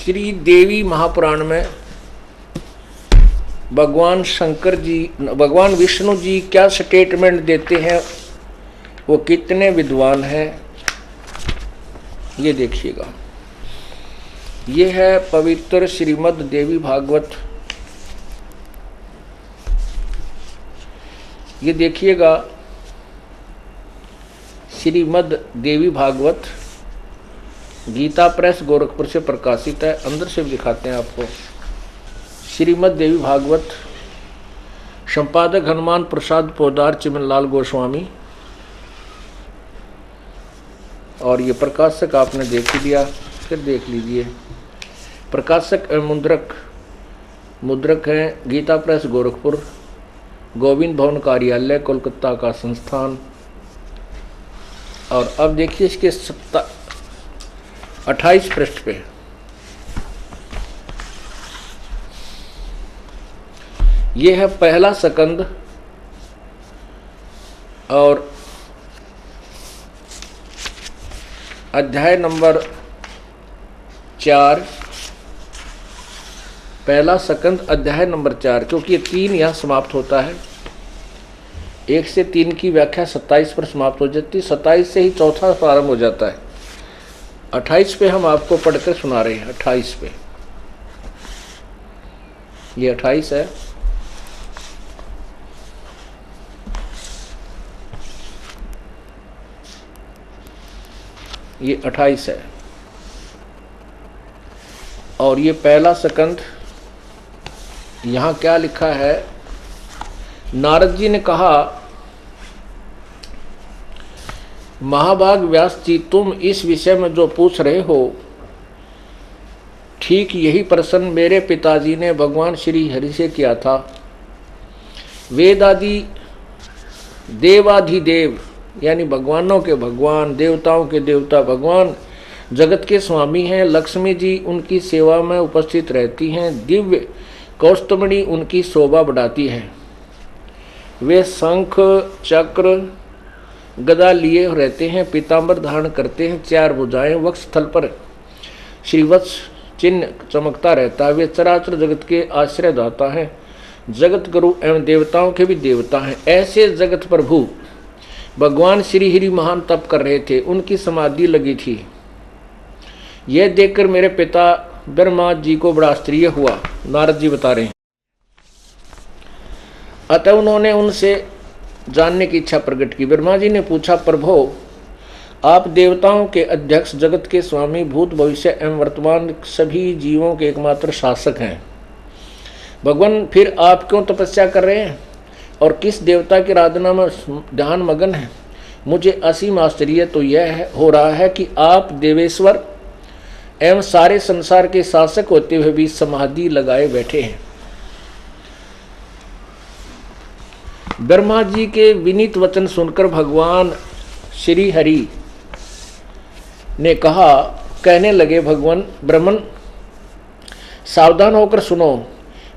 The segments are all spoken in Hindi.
श्री देवी महापुराण में भगवान शंकर जी, भगवान विष्णु जी क्या स्टेटमेंट देते हैं, वो कितने विद्वान हैं, ये देखिएगा। ये है पवित्र श्रीमद् देवी भागवत। ये देखिएगा, श्रीमद् देवी भागवत गीता प्रेस गोरखपुर से प्रकाशित है। अंदर से भी दिखाते हैं आपको। श्रीमद् देवी भागवत, संपादक हनुमान प्रसाद पोदार चिमनलाल गोस्वामी, और ये प्रकाशक आपने देख ही लिया, फिर देख लीजिए। प्रकाशक मुद्रक हैं गीता प्रेस गोरखपुर, गोविंद भवन कार्यालय कोलकाता का संस्थान। और अब देखिए इसके 28 पृष्ठ पे ये है पहला स्कंद और अध्याय नंबर 4। पहला स्कंद अध्याय नंबर 4, क्योंकि ये 3 यहाँ समाप्त होता है। 1 से 3 की व्याख्या 27 पर समाप्त हो जाती है। 27 से ही चौथा प्रारंभ हो जाता है। 28 पे हम आपको पढ़कर सुना रहे हैं। 28 पे, ये 28 है। ये 28 है और ये पहला स्कंद। यहाँ क्या लिखा है, नारद जी ने कहा, महाभाग व्यास जी, तुम इस विषय में जो पूछ रहे हो, ठीक यही प्रश्न मेरे पिताजी ने भगवान श्री हरि से किया था। वेदादि देवाधिदेव यानी भगवानों के भगवान, देवताओं के देवता भगवान जगत के स्वामी हैं। लक्ष्मी जी उनकी सेवा में उपस्थित रहती हैं। दिव्य कौस्तुभमणि उनकी शोभा बढ़ाती है। वे शंख चक्र गदा लिए रहते हैं, पीतांबर धारण करते हैं, 4 भुजाएं, वक्षस्थल पर श्रीवत्स चिन्ह चमकता रहता है। वे चराचर जगत के आश्रय दाता हैं, जगत गुरु एवं देवताओं के भी देवता हैं। ऐसे जगत प्रभु भगवान श्री हरि महान तप कर रहे थे, उनकी समाधि लगी थी। यह देखकर मेरे पिता ब्रह्मा जी को बड़ा आश्चर्य हुआ। नारद जी बता रहे हैं। अतः उन्होंने उनसे जानने की इच्छा प्रकट की। ब्रह्मा जी ने पूछा, प्रभो, आप देवताओं के अध्यक्ष, जगत के स्वामी, भूत भविष्य एवं वर्तमान सभी जीवों के एकमात्र शासक हैं। भगवान, फिर आप क्यों तपस्या कर रहे हैं और किस देवता की आराधना में ध्यान मगन है? मुझे असीम आश्चर्य तो यह हो रहा है कि आप देवेश्वर एवं सारे संसार के शासक होते हुए भी समाधि लगाए बैठे हैं। ब्रह्मा जी के विनीत वचन सुनकर भगवान श्री हरि ने कहने लगे, भगवान ब्रह्मन, सावधान होकर सुनो।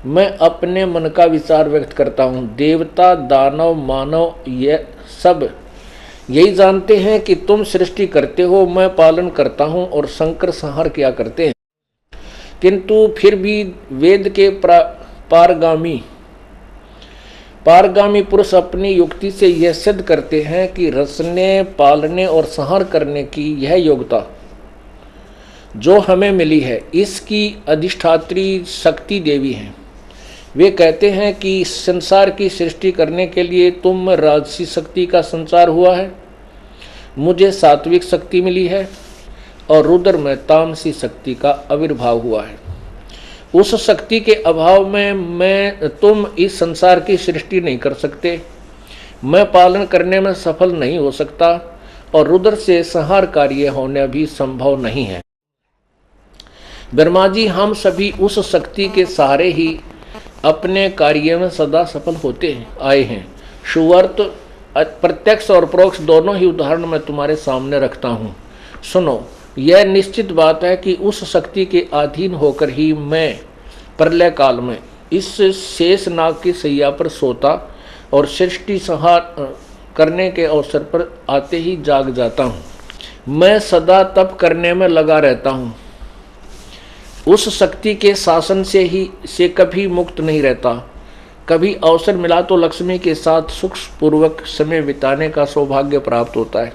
मैं अपने मन का विचार व्यक्त करता हूँ। देवता, दानव, मानव ये सब यही जानते हैं कि तुम सृष्टि करते हो, मैं पालन करता हूँ और शंकर संहार किया करते हैं। किंतु फिर भी वेद के पारगामी पुरुष अपनी युक्ति से यह सिद्ध करते हैं कि रचने, पालने और संहार करने की यह योग्यता जो हमें मिली है, इसकी अधिष्ठात्री शक्ति देवी है। वे कहते हैं कि संसार की सृष्टि करने के लिए तुम में राजसी शक्ति का संचार हुआ है, मुझे सात्विक शक्ति मिली है और रुद्र में तामसी शक्ति का आविर्भाव हुआ है। उस शक्ति के अभाव में तुम इस संसार की सृष्टि नहीं कर सकते, मैं पालन करने में सफल नहीं हो सकता और रुद्र से संहार कार्य होना भी संभव नहीं है। ब्रह्मा जी, हम सभी उस शक्ति के सहारे ही अपने कार्य में सदा सफल होते आए हैं। सुवर्त, प्रत्यक्ष और परोक्ष दोनों ही उदाहरण मैं तुम्हारे सामने रखता हूँ। सुनो, यह निश्चित बात है कि उस शक्ति के अधीन होकर ही मैं प्रलय काल में इस शेष नाग की सैया पर सोता और सृष्टि संहार करने के अवसर पर आते ही जाग जाता हूँ। मैं सदा तप करने में लगा रहता हूँ। उस शक्ति के शासन से कभी मुक्त नहीं रहता। कभी अवसर मिला तो लक्ष्मी के साथ सुख पूर्वक समय बिताने का सौभाग्य प्राप्त होता है।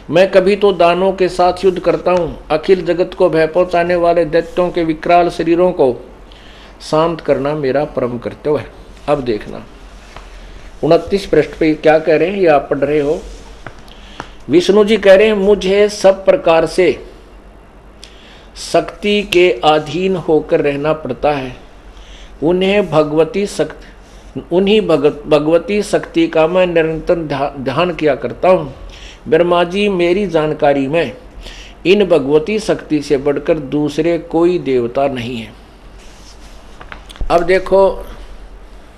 मैं कभी तो दानों के साथ युद्ध करता हूँ। अखिल जगत को भय पहुँचाने वाले दैत्यों के विकराल शरीरों को शांत करना मेरा परम कर्तव्य है। अब देखना 29 पृष्ठ पे क्या कह रहे हैं, ये आप पढ़ रहे हो। विष्णु जी कह रहे हैं, मुझे सब प्रकार से शक्ति के अधीन होकर रहना पड़ता है। उन्हीं भगवती शक्ति का मैं निरंतर ध्यान किया करता हूँ। ब्रह्मा जी, मेरी जानकारी में इन भगवती शक्ति से बढ़कर दूसरे कोई देवता नहीं है। अब देखो,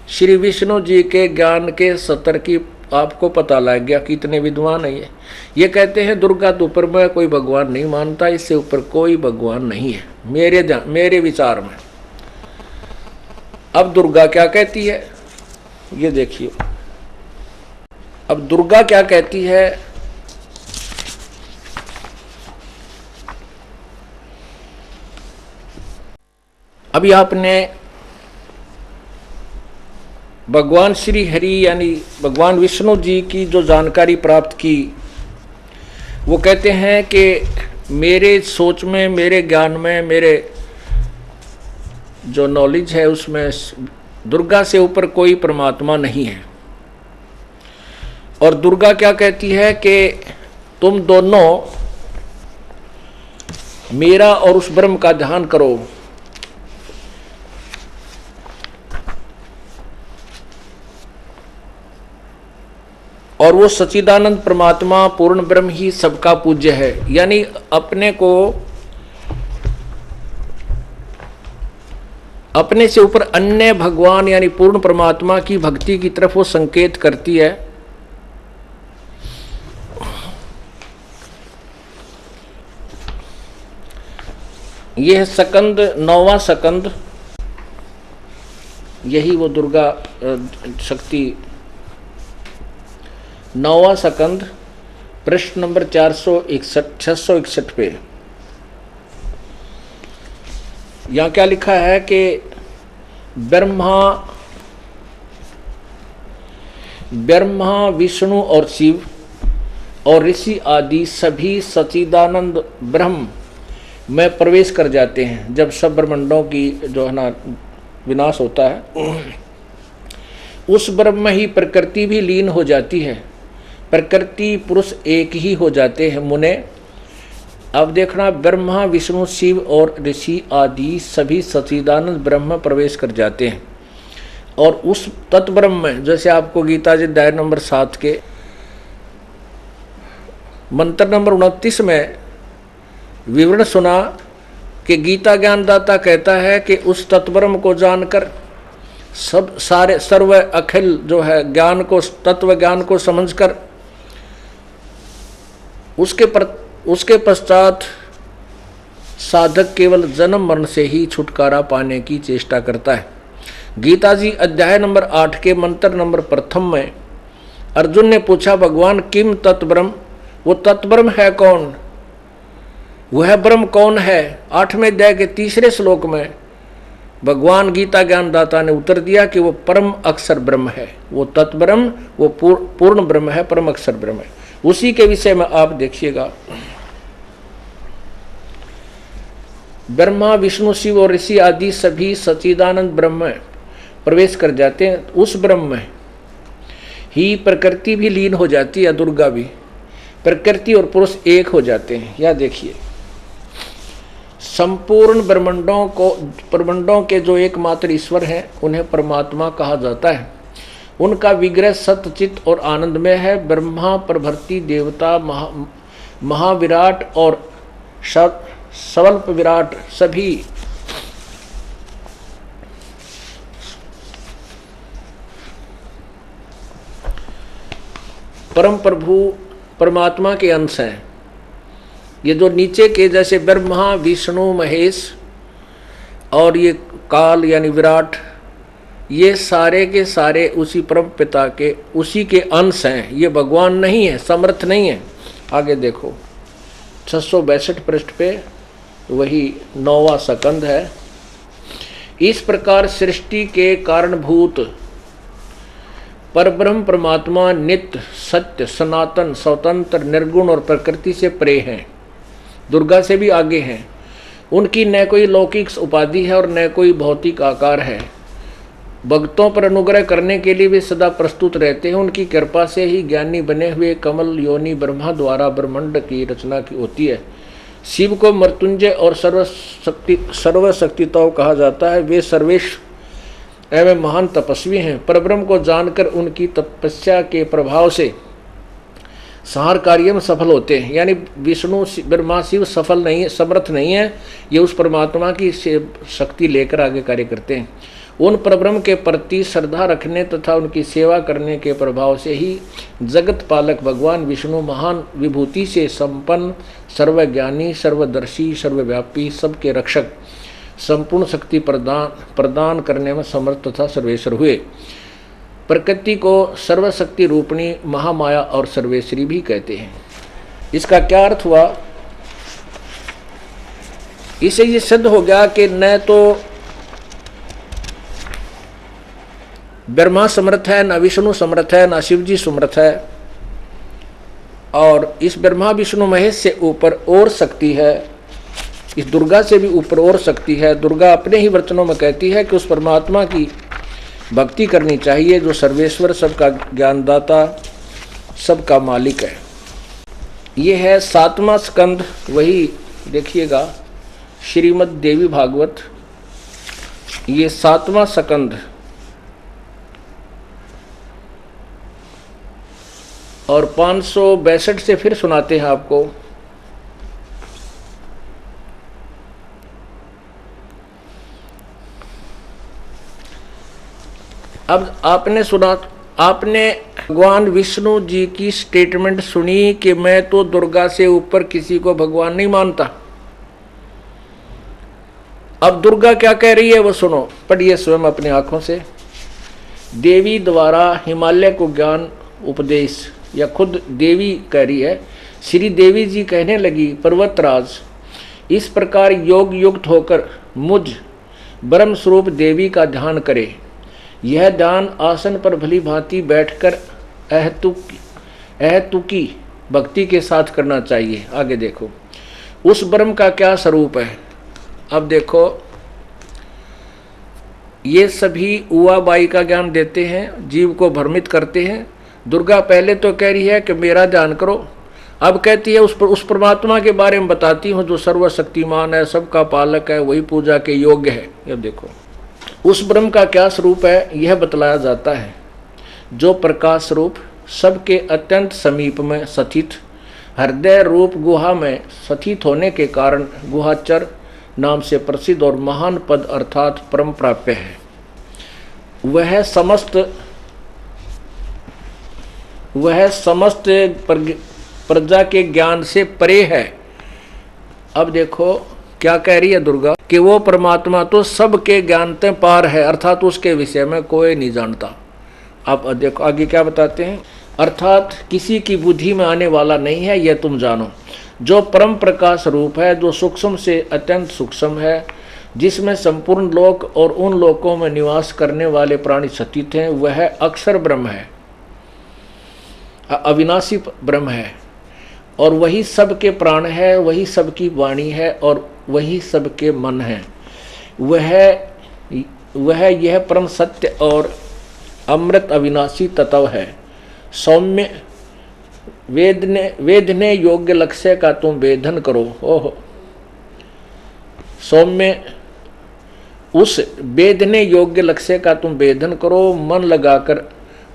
श्री विष्णु जी के ज्ञान के स्तर की आपको पता लग गया कितने विद्वान है ये कहते हैं दुर्गा तो ऊपर मैं कोई भगवान नहीं मानता, इससे ऊपर कोई भगवान नहीं है मेरे विचार में। अब दुर्गा क्या कहती है ये देखिए। अब दुर्गा क्या कहती है, अभी आपने भगवान श्री हरि यानी भगवान विष्णु जी की जो जानकारी प्राप्त की, वो कहते हैं कि मेरे सोच में, मेरे ज्ञान में, मेरे जो नॉलेज है उसमें दुर्गा से ऊपर कोई परमात्मा नहीं है। और दुर्गा क्या कहती है कि तुम दोनों मेरा और उस ब्रह्म का ध्यान करो। और वो सच्चिदानंद परमात्मा पूर्ण ब्रह्म ही सबका पूज्य है। यानी अपने से ऊपर अन्य भगवान यानी पूर्ण परमात्मा की भक्ति की तरफ वो संकेत करती है। यह सकंद 9वां सकंद, यही वो दुर्गा शक्ति 9वां सकंद प्रश्न नंबर 661 पे यहाँ क्या लिखा है कि ब्रह्मा विष्णु और शिव और ऋषि आदि सभी सच्चिदानंद ब्रह्म में प्रवेश कर जाते हैं। जब सब ब्रह्मांडों की जो है ना विनाश होता है, उस ब्रह्म में ही प्रकृति भी लीन हो जाती है। प्रकृति पुरुष एक ही हो जाते हैं मुने। अब देखना, ब्रह्मा विष्णु शिव और ऋषि आदि सभी सच्चिदानंद ब्रह्म में प्रवेश कर जाते हैं। और उस तत्ब्रह्म में, जैसे आपको गीता जी अध्याय नंबर 7 के मंत्र नंबर 29 में विवरण सुना कि गीता ज्ञानदाता कहता है कि उस तत्ब्रह्म को जानकर सर्व अखिल जो है ज्ञान को, तत्व ज्ञान को समझकर उसके पश्चात साधक केवल जन्म मरण से ही छुटकारा पाने की चेष्टा करता है। गीता जी अध्याय नंबर 8 के मंत्र नंबर 1 में अर्जुन ने पूछा, भगवान किम तत्ब्रह्म, वो तत्ब्रह्म है कौन, वह ब्रह्म कौन है। 8वें अध्याय के 3रे श्लोक में भगवान गीता ज्ञानदाता ने उत्तर दिया कि वो परम अक्षर ब्रह्म है। वो तत्ब्रह्म, वो पूर्ण ब्रह्म है, परम अक्षर ब्रह्म है। उसी के विषय में आप देखिएगा, ब्रह्मा विष्णु शिव और ऋषि आदि सभी सच्चिदानंद ब्रह्म में प्रवेश कर जाते हैं। उस ब्रह्म में ही प्रकृति भी लीन हो जाती है, दुर्गा भी। प्रकृति और पुरुष एक हो जाते हैं। या देखिए, संपूर्ण ब्रह्मांडों के जो एकमात्र ईश्वर हैं उन्हें परमात्मा कहा जाता है। उनका विग्रह सत्य चित्त और आनंद में है। ब्रह्मा, प्रभृति देवता, महाविराट और स्वल्प विराट सभी परम प्रभु परमात्मा के अंश हैं। ये जो नीचे के जैसे ब्रह्मा विष्णु महेश और ये काल यानी विराट, ये सारे के सारे उसी परम पिता के, उसी के अंश हैं। ये भगवान नहीं है, समर्थ नहीं है। आगे देखो 662 पृष्ठ पे वही 9वां स्कंद है। इस प्रकार सृष्टि के कारणभूत परब्रह्म परमात्मा नित्य सत्य सनातन स्वतंत्र निर्गुण और प्रकृति से परे हैं, दुर्गा से भी आगे हैं। उनकी न कोई लौकिक उपाधि है और न कोई भौतिक आकार है। भक्तों पर अनुग्रह करने के लिए वे सदा प्रस्तुत रहते हैं। उनकी कृपा से ही ज्ञानी बने हुए कमल योनि ब्रह्मा द्वारा ब्रह्मांड की रचना की होती है। शिव को मृत्युंजय और सर्वशक्तिताओं कहा जाता है। वे सर्वेश एवं महान तपस्वी हैं। परब्रह्म को जानकर उनकी तपस्या के प्रभाव से संहार कार्य में सफल होते हैं। यानी विष्णु ब्रह्मा शिव सफल नहीं है, समर्थ नहीं है, ये उस परमात्मा की शक्ति लेकर आगे कार्य करते हैं। उन परब्रह्म के प्रति श्रद्धा रखने तथा उनकी सेवा करने के प्रभाव से ही जगत पालक भगवान विष्णु महान विभूति से संपन्न सर्वज्ञानी सर्वदर्शी सर्वव्यापी सबके रक्षक संपूर्ण शक्ति प्रदान करने में समर्थ तथा सर्वेश्वर हुए। प्रकृति को सर्वशक्ति रूपणी महामाया और सर्वेश्वरी भी कहते हैं। इसका क्या अर्थ हुआ? इसे ये सिद्ध हो गया कि न तो ब्रह्मा समर्थ है, न विष्णु समर्थ है, न शिव जी समर्थ है, और इस ब्रह्मा विष्णु महेश से ऊपर और शक्ति है, इस दुर्गा से भी ऊपर और शक्ति है। दुर्गा अपने ही वचनों में कहती है कि उस परमात्मा की भक्ति करनी चाहिए जो सर्वेश्वर सबका ज्ञानदाता सबका मालिक है। ये है 7वां स्कंद। वही देखिएगा श्रीमद् देवी भागवत, ये 7वां स्कंद और 562 से फिर सुनाते हैं आपको। अब आपने सुना, आपने भगवान विष्णु जी की स्टेटमेंट सुनी कि मैं तो दुर्गा से ऊपर किसी को भगवान नहीं मानता। अब दुर्गा क्या कह रही है वो सुनो, पढ़िए स्वयं अपनी आंखों से। देवी द्वारा हिमालय को ज्ञान उपदेश, या खुद देवी कह रही है। श्री देवी जी कहने लगी, पर्वतराज इस प्रकार योग युक्त होकर मुझ ब्रह्म स्वरूप देवी का ध्यान करे। यह ध्यान आसन पर भली भांति बैठकर अहतुकी भक्ति के साथ करना चाहिए। आगे देखो उस ब्रह्म का क्या स्वरूप है। अब देखो ये सभी उवाबाई का ज्ञान देते हैं, जीव को भ्रमित करते हैं। दुर्गा पहले तो कह रही है कि मेरा ध्यान करो, अब कहती है उस परमात्मा के बारे में बताती हूँ जो सर्वशक्तिमान है, सबका पालक है, वही पूजा के योग्य है। अब देखो उस ब्रह्म का क्या स्वरूप है यह बतलाया जाता है, जो प्रकाश स्वरूप सबके अत्यंत समीप में स्थित हृदय रूप गुहा में स्थित होने के कारण गुहाचर नाम से प्रसिद्ध और महान पद अर्थात परम प्राप्य है। वह समस्त प्रजा के ज्ञान से परे है। अब देखो क्या कह रही है दुर्गा कि वो परमात्मा तो सबके ज्ञान से पार है, अर्थात उसके विषय में कोई नहीं जानता। अब देखो आगे क्या बताते हैं, अर्थात किसी की बुद्धि में आने वाला नहीं है, यह तुम जानो। जो परम प्रकाश रूप है, जो सूक्ष्म से अत्यंत सूक्ष्म है, जिसमें संपूर्ण लोक और उन लोकों में निवास करने वाले प्राणी स्थित हैं, वह अक्षर ब्रह्म है, अविनाशी ब्रह्म है, और वही सबके प्राण है, वही सबकी वाणी है और वही सबके मन है। वह यह परम सत्य और अमृत अविनाशी तत्व है। सौम्य वेदने योग्य लक्ष्य का तुम वेदन करो। ओह सौम्य उस वेदने योग्य लक्ष्य का तुम वेदन करो, मन लगाकर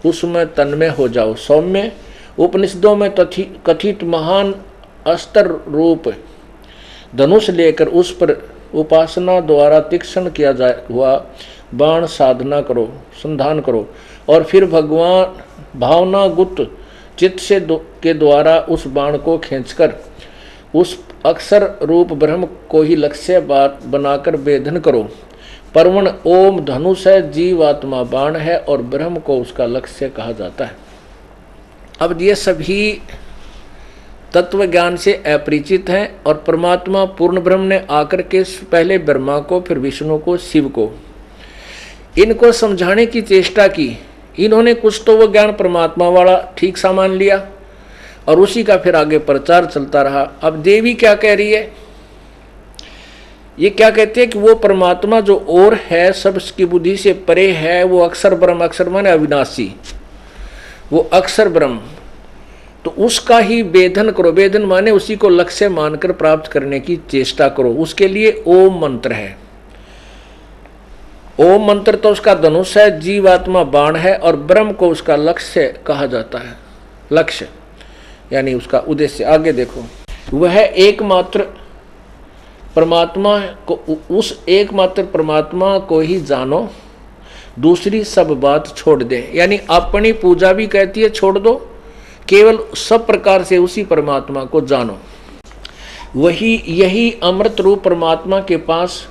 उसमें तन्मय हो जाओ। सौम्य उपनिषदों में कथित महान अस्त्र रूप धनुष लेकर उस पर उपासना द्वारा तीक्ष्ण किया हुआ बाण साधना करो, संधान करो, और फिर भगवान भावना गुप्त चित्त से के द्वारा उस बाण को खींचकर उस अक्षर रूप ब्रह्म को ही लक्ष्य बनाकर वेदन करो। परवण ओम धनुष है, जीवात्मा बाण है और ब्रह्म को उसका लक्ष्य कहा जाता है। अब ये सभी तत्व ज्ञान से अपरिचित हैं और परमात्मा पूर्ण ब्रह्म ने आकर के पहले ब्रह्मा को, फिर विष्णु को, शिव को इनको समझाने की चेष्टा की। इन्होंने कुछ तो वो ज्ञान परमात्मा वाला ठीक सा मान लिया और उसी का फिर आगे प्रचार चलता रहा। अब देवी क्या कह रही है, ये क्या कहते हैं कि वो परमात्मा जो और है, सबकी बुद्धि से परे है, वो अक्षर ब्रह्म, अक्षर माने अविनाशी, वो अक्षर ब्रह्म, तो उसका ही वेदन करो। वेदन माने उसी को लक्ष्य मानकर प्राप्त करने की चेष्टा करो। उसके लिए ओम मंत्र है। ओम मंत्र तो उसका धनुष है, जीवात्मा बाण है और ब्रह्म को उसका लक्ष्य कहा जाता है। लक्ष्य यानी उसका उद्देश्य। आगे देखो, वह एकमात्र परमात्मा को, उस एकमात्र परमात्मा को ही जानो, दूसरी सब बात छोड़ दे। यानी अपनी पूजा भी कहती है छोड़ दो, केवल सब प्रकार से उसी परमात्मा को जानो। यही अमृत रूप परमात्मा के पास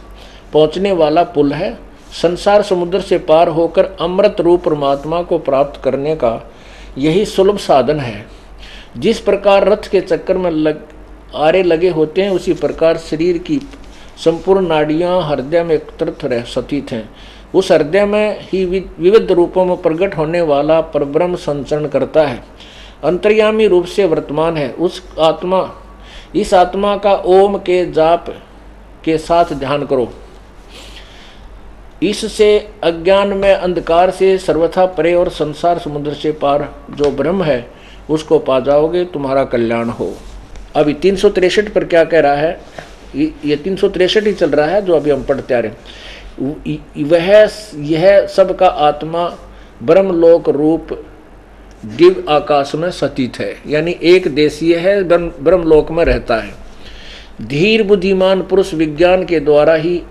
पहुंचने वाला पुल है। संसार समुद्र से पार होकर अमृत रूप परमात्मा को प्राप्त करने का यही सुलभ साधन है। जिस प्रकार रथ के चक्कर में आरे लगे होते हैं, उसी प्रकार शरीर की संपूर्ण नाड़ियां हृदय में एकत्रित रह स्थित हैं। उस हृदय में ही विविध रूपों में प्रकट होने वाला परब्रह्म संचरण करता है, अंतर्यामी रूप से वर्तमान है। इस आत्मा का ओम के जाप के साथ ध्यान करो। इससे अज्ञान में अंधकार से सर्वथा परे और संसार समुद्र से पार जो ब्रह्म है उसको पा जाओगे, तुम्हारा कल्याण हो। अभी 363 पर क्या कह रहा है, ये 363 ही चल रहा है जो अभी हम पढ़ते आ रहे हैं। यह सबका आत्मा ब्रह्मलोक रूप दिव्य आकाश में स्थित है, यानी एक देशीय है, ब्रह्मलोक में रहता है। धीर बुद्धिमान पुरुष विज्ञान के द्वारा ही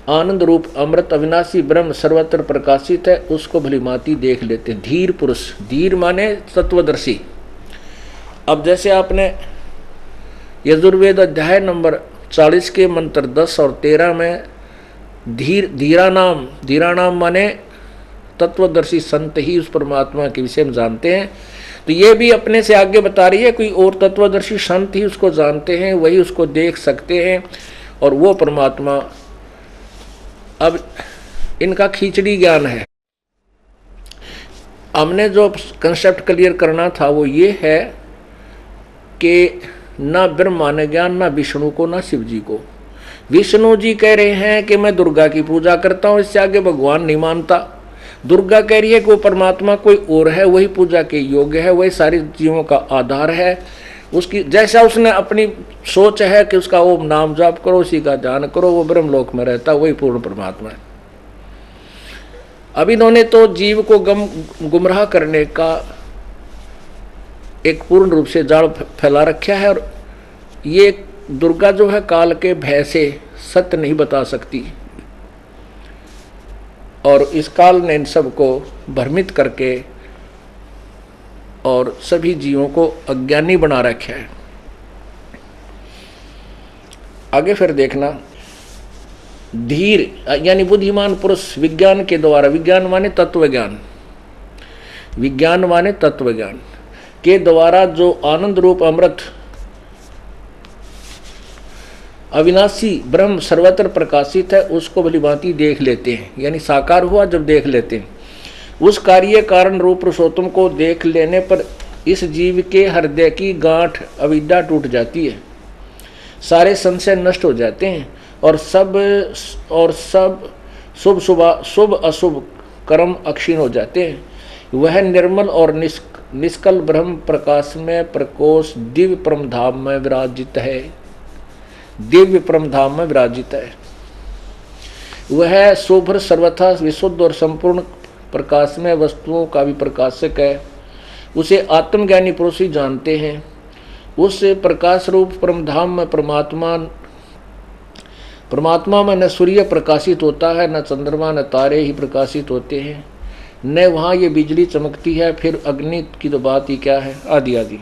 आनंद रूप अमृत अविनाशी ब्रह्म सर्वत्र प्रकाशित है, उसको भलीभांति देख लेते हैं। धीर पुरुष, धीर माने तत्वदर्शी। अब जैसे आपने यजुर्वेद अध्याय नंबर 40 के मंत्र 10 और 13 में धीरा नाम माने तत्वदर्शी संत ही उस परमात्मा के विषय में जानते हैं, तो ये भी अपने से आगे बता रही है कोई और तत्वदर्शी संत ही उसको जानते हैं, वही उसको देख सकते हैं और वो परमात्मा। अब इनका खिचड़ी ज्ञान है। हमने जो कंसेप्ट क्लियर करना था वो ये है कि ना ब्रह्म माने ज्ञान, ना विष्णु को, ना शिव जी को। विष्णु जी कह रहे हैं कि मैं दुर्गा की पूजा करता हूँ, इससे आगे भगवान नहीं मानता। दुर्गा कह रही है कि वो परमात्मा कोई और है, वही पूजा के योग्य है, वही सारी जीवों का आधार है। उसकी जैसा उसने अपनी सोच है कि उसका वो नाम जाप करो, उसी का ध्यान करो, वो ब्रह्मलोक में रहता, वही पूर्ण परमात्मा है। अब इन्होंने तो जीव को गुमराह करने का एक पूर्ण रूप से जाल फैला रखा है, और ये दुर्गा जो है काल के भय से सत्य नहीं बता सकती, और इस काल ने इन सबको भ्रमित करके और सभी जीवों को अज्ञानी बना रखा है। आगे फिर देखना, धीर यानी बुद्धिमान पुरुष विज्ञान के द्वारा, विज्ञान माने तत्व ज्ञान, विज्ञान माने तत्व ज्ञान के द्वारा जो आनंद रूप अमृत अविनाशी ब्रह्म सर्वत्र प्रकाशित है, उसको भलीभांति देख लेते हैं, यानी साकार हुआ जब देख लेते हैं। उस कार्य कारण रूप पुरुषोत्तम को देख लेने पर इस जीव के हृदय की गांठ अविद्या टूट जाती है, सारे संशय नष्ट हो जाते हैं, और सब शुभ अशुभ कर्म अक्षीण हो जाते हैं। वह निर्मल और निष्कल ब्रह्म प्रकाश में प्रकोश दिव्य परम धाम में विराजित है, दिव्य परम धाम में विराजित है। वह शुभ्र सर्वथा विशुद्ध और संपूर्ण प्रकाश में वस्तुओं का भी प्रकाशक है, उसे आत्मज्ञानी पुरुष ही जानते हैं। उस प्रकाश रूप परम धाम में परमात्मा में न सूर्य प्रकाशित होता है, न चंद्रमा, न तारे ही प्रकाशित होते हैं, न वहाँ ये बिजली चमकती है, फिर अग्नि की तो बात ही क्या है, आदि आदि।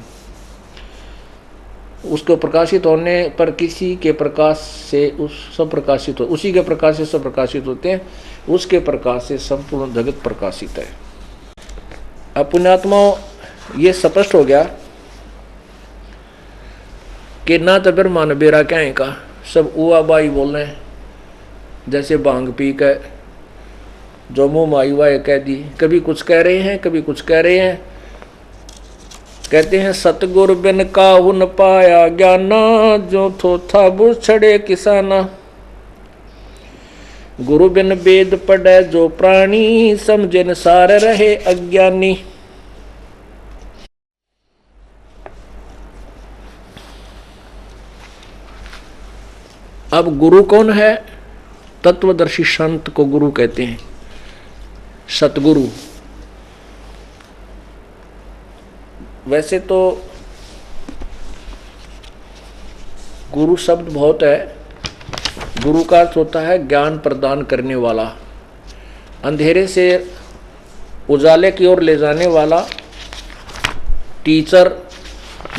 उसको प्रकाशित होने पर किसी के प्रकाश से सब प्रकाशित हो, उसी के प्रकाश से सब प्रकाशित होते हैं, उसके प्रकाश से संपूर्ण जगत प्रकाशित है। अब पुण्यात्माओं, ये स्पष्ट हो गया कि ना तो फिर मन बेरा क्या का सब उआ बाई बोल रहे हैं, जैसे भांग पी कर जो मुँह माई वाए कह दी, कभी कुछ कह रहे हैं कभी कुछ कह रहे हैं। कहते हैं सतगुर बिन काहू न पाया ज्ञाना, जो थोथा बुछड़े किसाना। गुरु बिन वेद पढ़े जो प्राणी, समझे न सार रहे अज्ञानी। अब गुरु कौन है? तत्वदर्शी संत को गुरु कहते हैं, सतगुरु। वैसे तो गुरु शब्द बहुत है। गुरु का अर्थ होता है ज्ञान प्रदान करने वाला, अंधेरे से उजाले की ओर ले जाने वाला, टीचर।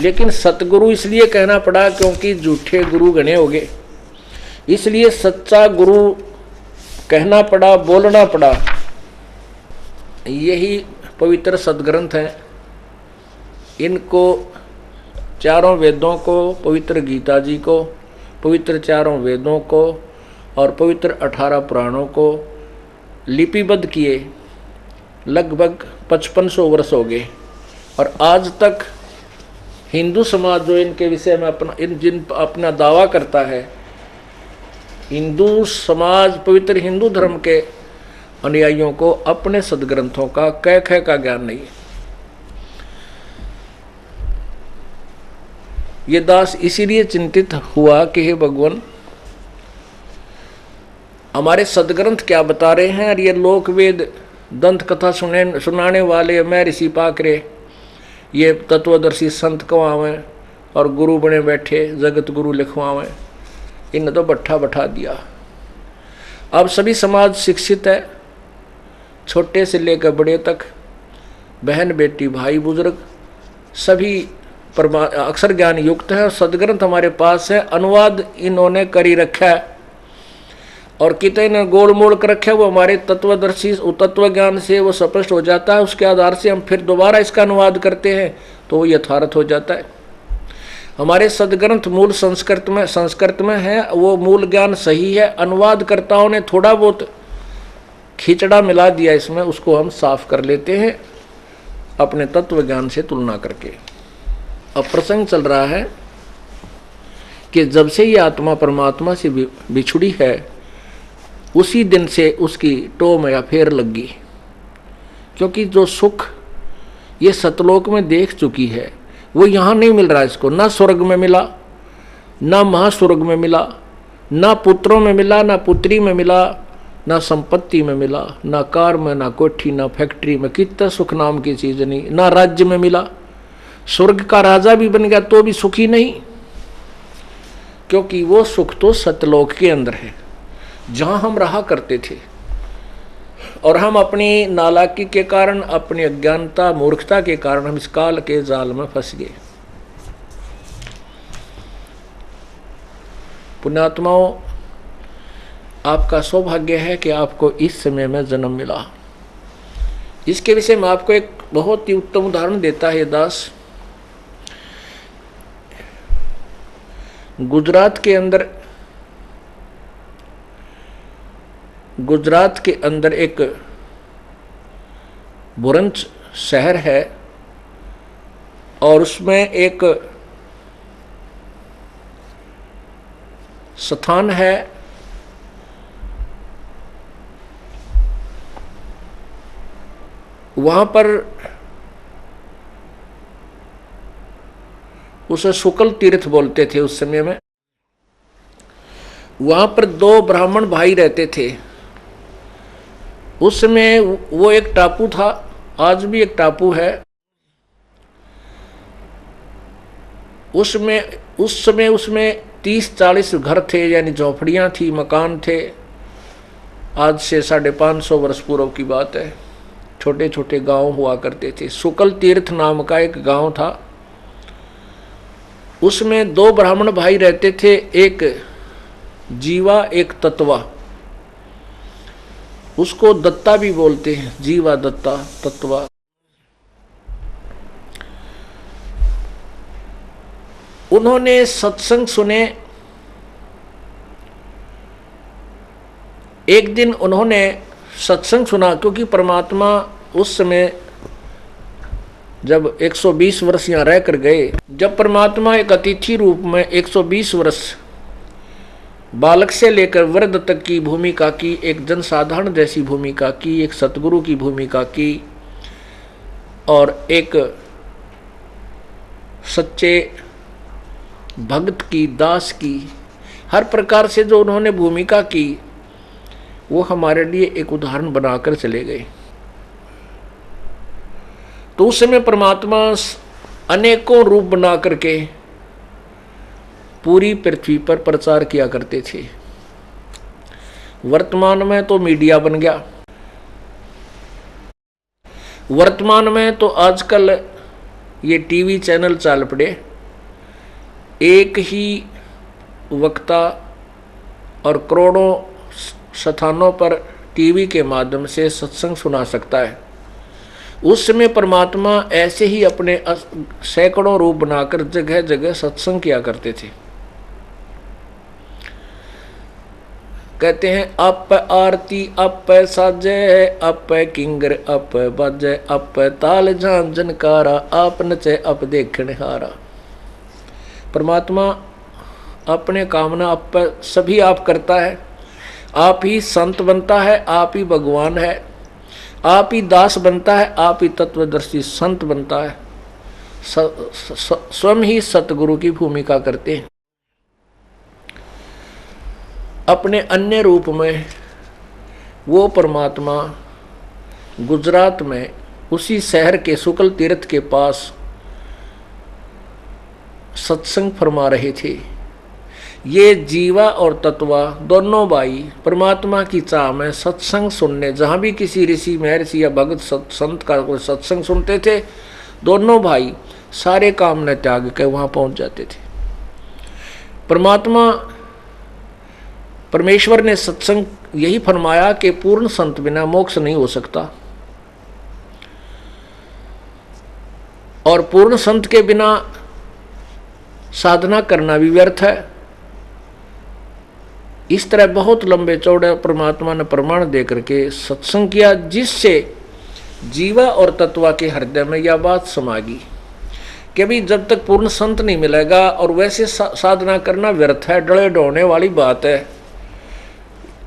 लेकिन सतगुरु इसलिए कहना पड़ा क्योंकि झूठे गुरु गणे हो गए, इसलिए सच्चा गुरु कहना पड़ा, बोलना पड़ा। यही पवित्र सदग्रंथ हैं। इनको चारों वेदों को, पवित्र गीता जी को, पवित्र चारों वेदों को और पवित्र 18 पुराणों को लिपिबद्ध किए लगभग 5500 वर्ष हो गए। और आज तक हिंदू समाज जो इनके विषय में अपना दावा करता है, हिंदू समाज, पवित्र हिंदू धर्म के अनुयायियों को अपने सदग्रंथों का कै ख का ज्ञान नहीं है। ये दास इसीलिए चिंतित हुआ कि हे भगवान, हमारे सदग्रंथ क्या बता रहे हैं, और ये लोक वेद दंत कथा सुनाने वाले मैं ऋषि पाकरे, ये तत्वदर्शी संत कवावें और गुरु बने बैठे जगत गुरु लिखवावें, इन्हें तो बट्ठा बैठा दिया। अब सभी समाज शिक्षित है, छोटे से लेकर बड़े तक, बहन बेटी भाई बुजुर्ग सभी अक्षर ज्ञान युक्त है। और सदग्रंथ हमारे पास है, अनुवाद इन्होंने करी रखा है और कितने ने गोल मोड़ कर रखा है, वो हमारे तत्वदर्शी तत्व ज्ञान से वो स्पष्ट हो जाता है। उसके आधार से हम फिर दोबारा इसका अनुवाद करते हैं तो वो यथार्थ हो जाता है। हमारे सदग्रंथ मूल संस्कृत में है, वो मूल ज्ञान सही है। अनुवादकर्ताओं ने थोड़ा बहुत खिचड़ा मिला दिया इसमें, उसको हम साफ कर लेते हैं अपने तत्व ज्ञान से तुलना करके। अब प्रसंग चल रहा है कि जब से ये आत्मा परमात्मा से बिछुड़ी है, उसी दिन से उसकी टोम या फेर लगी, क्योंकि जो सुख ये सतलोक में देख चुकी है वो यहाँ नहीं मिल रहा इसको। ना स्वर्ग में मिला, ना महास्वर्ग में मिला, ना पुत्रों में मिला, ना पुत्री में मिला, ना संपत्ति में मिला, ना कार में, ना कोठी, ना फैक्ट्री में, कितना सुख नाम की चीज नहीं, ना राज्य में मिला। स्वर्ग का राजा भी बन गया तो भी सुखी नहीं, क्योंकि वो सुख तो सतलोक के अंदर है जहां हम रहा करते थे। और हम अपनी नालायकी के कारण, अपनी अज्ञानता मूर्खता के कारण हम इस काल के जाल में फंस गए। पुण्यात्माओं, आपका सौभाग्य है कि आपको इस समय में जन्म मिला। इसके विषय में आपको एक बहुत ही उत्तम उदाहरण देता है दास। गुजरात के अंदर एक भुरंज शहर है और उसमें एक स्थान है, वहां पर उसे शुक्ल तीर्थ बोलते थे उस समय में। वहां पर 2 ब्राह्मण भाई रहते थे। उस समय वो एक टापू था, आज भी एक टापू है। उस समय उसमें 30-40 घर थे, यानी झोपड़ियां थी, मकान थे। आज से 550 वर्ष पूर्व की बात है। छोटे छोटे गांव हुआ करते थे। शुक्ल तीर्थ नाम का एक गांव था, उसमें 2 ब्राह्मण भाई रहते थे, एक जीवा एक तत्वा। उसको दत्ता भी बोलते हैं, जीवा दत्ता तत्वा। उन्होंने सत्संग सुने। एक दिन उन्होंने सत्संग सुना, क्योंकि परमात्मा उस समय जब 120 वर्ष यहाँ रह कर गए, जब परमात्मा एक अतिथि रूप में 120 वर्ष बालक से लेकर वृद्ध तक की भूमिका की, एक जनसाधारण जैसी भूमिका की, एक सतगुरु की भूमिका की और एक सच्चे भक्त की, दास की, हर प्रकार से जो उन्होंने भूमिका की, वो हमारे लिए एक उदाहरण बनाकर चले गए। तो उस समय परमात्मा अनेकों रूप बना करके पूरी पृथ्वी पर प्रचार किया करते थे। वर्तमान में तो मीडिया बन गया, वर्तमान में तो आजकल ये टीवी चैनल चल पड़े, एक ही वक्ता और करोड़ों स्थानों पर टीवी के माध्यम से सत्संग सुना सकता है। उस समय परमात्मा ऐसे ही अपने सैकड़ों रूप बनाकर जगह जगह सत्संग किया करते थे। कहते हैं अप आरती अप साजे, अप किंगर अप बाजे, अप ताल झांझ जनकारा, आप नचे अप देखने हारा। परमात्मा अपने कामना आप सभी आप करता है। आप ही संत बनता है, आप ही भगवान है, आप ही दास बनता है, आप ही तत्वदर्शी संत बनता है। स्वयं ही सतगुरु की भूमिका करते हैं। अपने अन्य रूप में वो परमात्मा गुजरात में उसी शहर के शुक्ल तीर्थ के पास सत्संग फरमा रहे थे। ये जीवा और तत्वा दोनों भाई परमात्मा की चाह में सत्संग सुनने, जहाँ भी किसी ऋषि महर्षि या भगत संत का कोई सत्संग सुनते थे, दोनों भाई सारे काम न त्याग के वहाँ पहुँच जाते थे। परमेश्वर ने सत्संग यही फरमाया कि पूर्ण संत बिना मोक्ष नहीं हो सकता, और पूर्ण संत के बिना साधना करना भी व्यर्थ है। इस तरह बहुत लंबे चौड़े परमात्मा ने प्रमाण दे करके सत्संग किया, जिससे जीवा और तत्वा के हृदय में यह बात समागी कि अभी जब तक पूर्ण संत नहीं मिलेगा और वैसे साधना करना व्यर्थ है, डले डोने वाली बात है,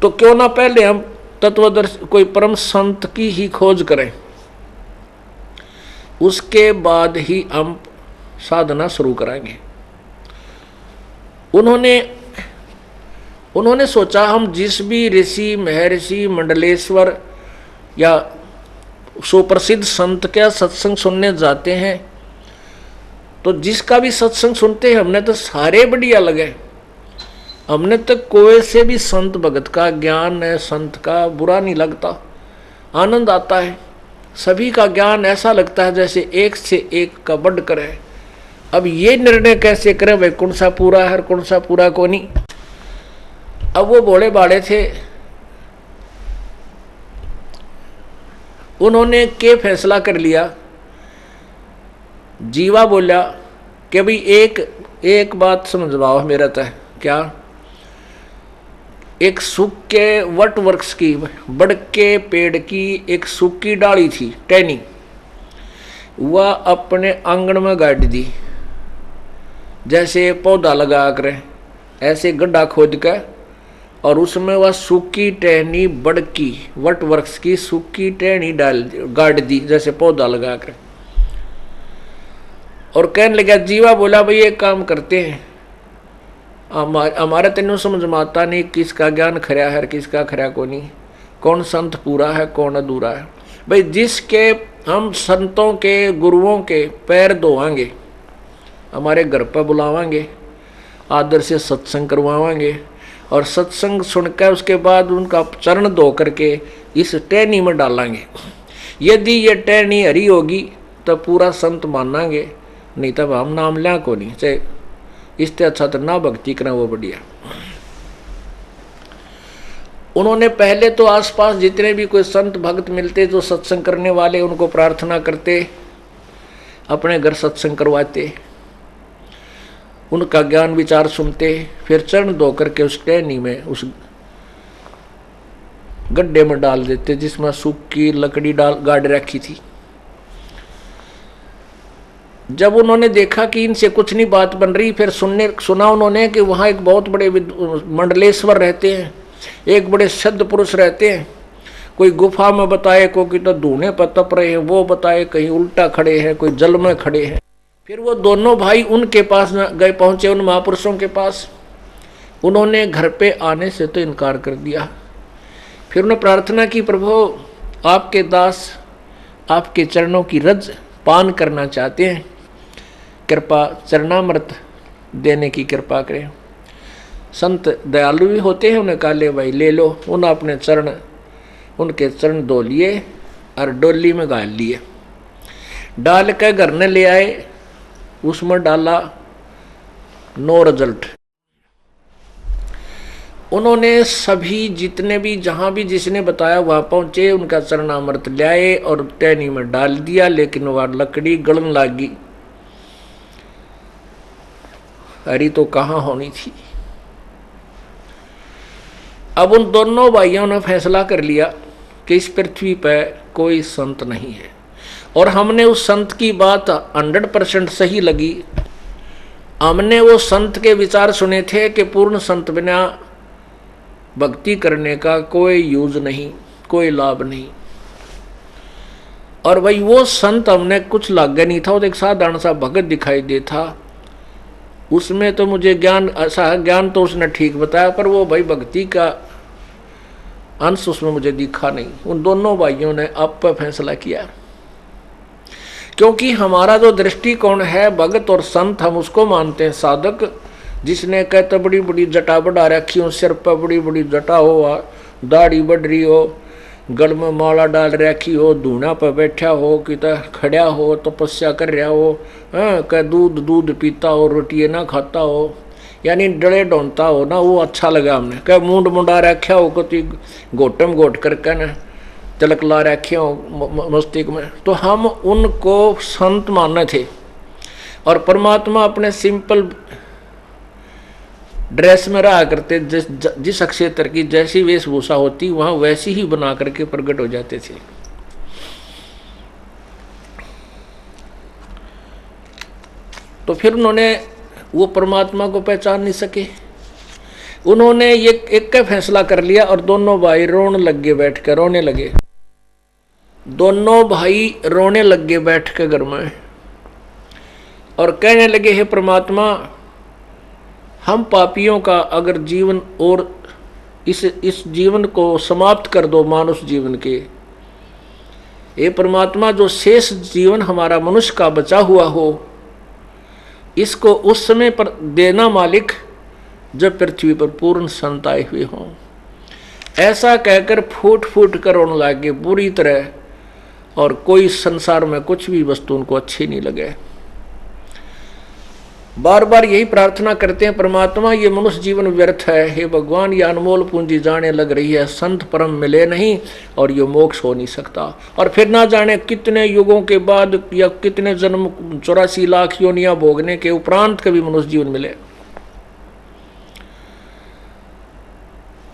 तो क्यों ना पहले हम तत्वदर्शी कोई परम संत की ही खोज करें, उसके बाद ही हम साधना शुरू करेंगे। उन्होंने सोचा हम जिस भी ऋषि महर्षि मंडलेश्वर या सुप्रसिद्ध संत का सत्संग सुनने जाते हैं, तो जिसका भी सत्संग सुनते हैं हमने तो सारे बढ़िया लगे। हमने तो कोई से भी संत भगत का ज्ञान है, संत का बुरा नहीं लगता, आनंद आता है। सभी का ज्ञान ऐसा लगता है जैसे एक से एक का बढ़कर है। अब ये निर्णय कैसे करें भाई कौन सा पूरा है और कौन सा पूरा को नहीं। अब वो भोले बाड़े थे, उन्होंने के फैसला कर लिया। जीवा बोला कि भाई एक बात समझवाओ मेरा तो क्या, एक सूखे वट वृक्ष की बड़के पेड़ की एक सूखी डाली थी टहनी, वह अपने आंगन में गाड़ दी। जैसे पौधा लगा कर ऐसे गड्ढा खोद कर और उसमें वह सूखी टहनी बड़की वट वृक्ष की सूखी टहनी गाड़ दी जैसे पौधा लगा कर, और कहने लगा जीवा बोला भाई एक काम करते हैं, हमारे तेनों समझ में आता नहीं किसका ज्ञान खरा है किसका खरा को नहीं, कौन संत पूरा है कौन अधूरा है। भाई जिसके हम संतों के गुरुओं के पैर धोवांगे, हमारे घर पर बुलावांगे, आदर से सत्संग करवावांगे और सत्संग सुनकर उसके बाद उनका चरण धो करके इस टहनी में डालेंगे। यदि ये टहनी हरी होगी तो पूरा संत मानांगे, नहीं तब हम नाम लिया को नहीं। चाहे इससे अच्छा तो ना भक्ति करना वो बढ़िया। उन्होंने पहले तो आसपास जितने भी कोई संत भक्त मिलते जो सत्संग करने वाले उनको प्रार्थना करते, अपने घर सत्संग करवाते। उनका ज्ञान विचार सुनते, फिर चरण धो करके उस टहनी में, उस गड्ढे में डाल देते जिसमें सूखी लकड़ी डाल गाड़ रखी थी। जब उन्होंने देखा कि इनसे कुछ नहीं बात बन रही, फिर सुना उन्होंने कि वहाँ एक बहुत बड़े मंडलेश्वर रहते हैं, एक बड़े सिद्ध पुरुष रहते हैं। कोई गुफा में बताए, कोई तो धूने पर तप रहे हैं, वो बताए कहीं उल्टा खड़े हैं, कोई जल में खड़े हैं। फिर वो दोनों भाई उनके पास गए, पहुंचे उन महापुरुषों के पास। उन्होंने घर पे आने से तो इनकार कर दिया। फिर उन्होंने प्रार्थना की, प्रभु आपके दास आपके चरणों की रज पान करना चाहते हैं, कृपा चरणामृत देने की कृपा करें। संत दयालु भी होते हैं, उन्हें कहा ले भाई ले लो। उन्होंने अपने चरण, उनके चरण धो लिए और डोली में गाल लिए, डाल कर घर ने ले आए। उसमें डाला, नो रिजल्ट। उन्होंने सभी जितने भी जहां भी जिसने बताया वहां पहुंचे, उनका चरणामृत ले आए और टहनी में डाल दिया, लेकिन वह लकड़ी गलन लगी। अरे तो कहाँ होनी थी। अब उन दोनों भाइयों ने फैसला कर लिया कि इस पृथ्वी पर कोई संत नहीं है, और हमने उस संत की बात 100% सही लगी। हमने वो संत के विचार सुने थे कि पूर्ण संत बिना भक्ति करने का कोई यूज नहीं, कोई लाभ नहीं। और भाई वो संत हमने कुछ लागे नहीं था, वो एक साधारण सा भगत दिखाई दे था। उसमें तो मुझे ज्ञान तो उसने ठीक बताया, पर वो भाई भक्ति का अंश उसमें मुझे दिखा नहीं। उन दोनों भाइयों ने आप पर फैसला किया, क्योंकि हमारा जो दृष्टिकोण है भगत और संत, हम उसको मानते हैं साधक जिसने कहते बड़ी बड़ी जटा बढ़ा रखी हो, सिर पर बड़ी बड़ी जटा हो, दाढ़ी बढ़ रही हो, गल में माला डाल रखी हो, धूना पर बैठा हो, कि खड़ा हो, तपस्या कर रहा हो, कह दूध पीता हो, रोटी ना खाता हो, यानी डले ढोंता हो ना, वो अच्छा लगा हमने। कह मूंड मुंडा रखा हो, कति घोटम घोट करके न तिलक ला रखे हो मस्तिष्क में, तो हम उनको संत माने थे। और परमात्मा अपने सिंपल ड्रेस में रहा करते, जिस क्षेत्र की जैसी वेशभूषा होती वहां वैसी ही बना करके प्रकट हो जाते थे। तो फिर उन्होंने वो परमात्मा को पहचान नहीं सके। उन्होंने ये एक का फैसला कर लिया और दोनों भाई रोने लगे, बैठ कर रोने लगे। दोनों भाई रोने लगे बैठ के घर में और कहने लगे, हे परमात्मा, हम पापियों का अगर जीवन और इस जीवन को समाप्त कर दो, मानुष जीवन के, हे परमात्मा, जो शेष जीवन हमारा मनुष्य का बचा हुआ हो, इसको उस समय पर देना मालिक जब पृथ्वी पर पूर्ण संत आए हुए हों। ऐसा कहकर फूट फूट कर रोने लगे बुरी तरह, और कोई संसार में कुछ भी वस्तु उनको अच्छी नहीं लगे। बार बार यही प्रार्थना करते हैं, परमात्मा ये मनुष्य जीवन व्यर्थ है, हे भगवान ये अनमोल पूंजी जाने लग रही है, संत परम मिले नहीं और ये मोक्ष हो नहीं सकता। और फिर ना जाने कितने युगों के बाद या कितने जन्म 84 लाख योनियां भोगने के उपरांत कभी मनुष्य जीवन मिले।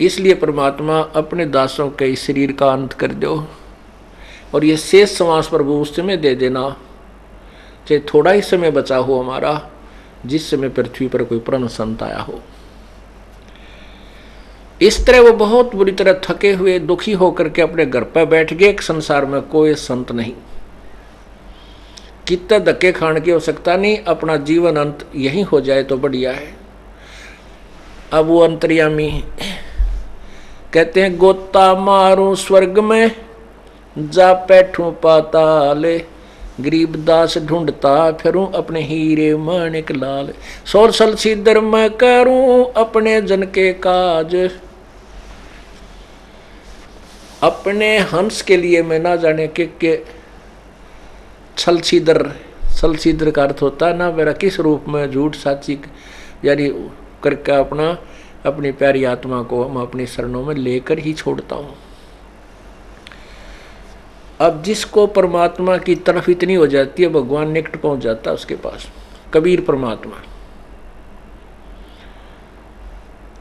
इसलिए परमात्मा अपने दासों के इस शरीर का अंत कर दो और ये शेष समास प्रभु उस समय दे देना, चाहे थोड़ा ही समय बचा हो हमारा, जिस समय पृथ्वी पर कोई परम संत आया हो। इस तरह वो बहुत बुरी तरह थके हुए दुखी होकर के अपने घर पर बैठ गए। एक संसार में कोई संत नहीं, कितना धक्के खाने की हो सकता नहीं, अपना जीवन अंत यही हो जाए तो बढ़िया है। अब वो अंतर्यामी कहते हैं, गोता मारूं स्वर्ग में जा बैठूं पाताले, गरीब दास ढूंढता फिरूं अपने हीरे माणिक लाल, सोर सल सीधर मैं करूं अपने जन के काज, अपने हंस के लिए मैं ना जाने के छल सीधर का अर्थ होता है ना, मेरा किस रूप में झूठ साची यानी करके अपनी प्यारी आत्मा को हम अपनी शरणों में लेकर ही छोड़ता हूं। अब जिसको परमात्मा की तरफ इतनी हो जाती है, भगवान निकट पहुंच जाता है उसके पास। कबीर परमात्मा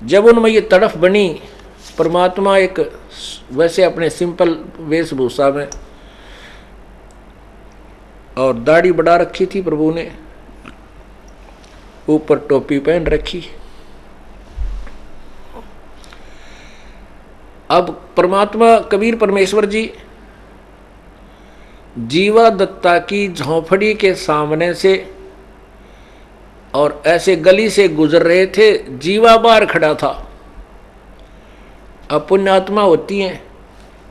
जब उनमें ये तड़फ बनी, परमात्मा एक वैसे अपने सिंपल वेशभूषा में, और दाढ़ी बढ़ा रखी थी प्रभु ने, ऊपर टोपी पहन रखी। अब परमात्मा कबीर परमेश्वर जी जीवा दत्ता की झोंपड़ी के सामने से और ऐसे गली से गुजर रहे थे। जीवा बाहर खड़ा था। अब पुण्यात्मा होती हैं,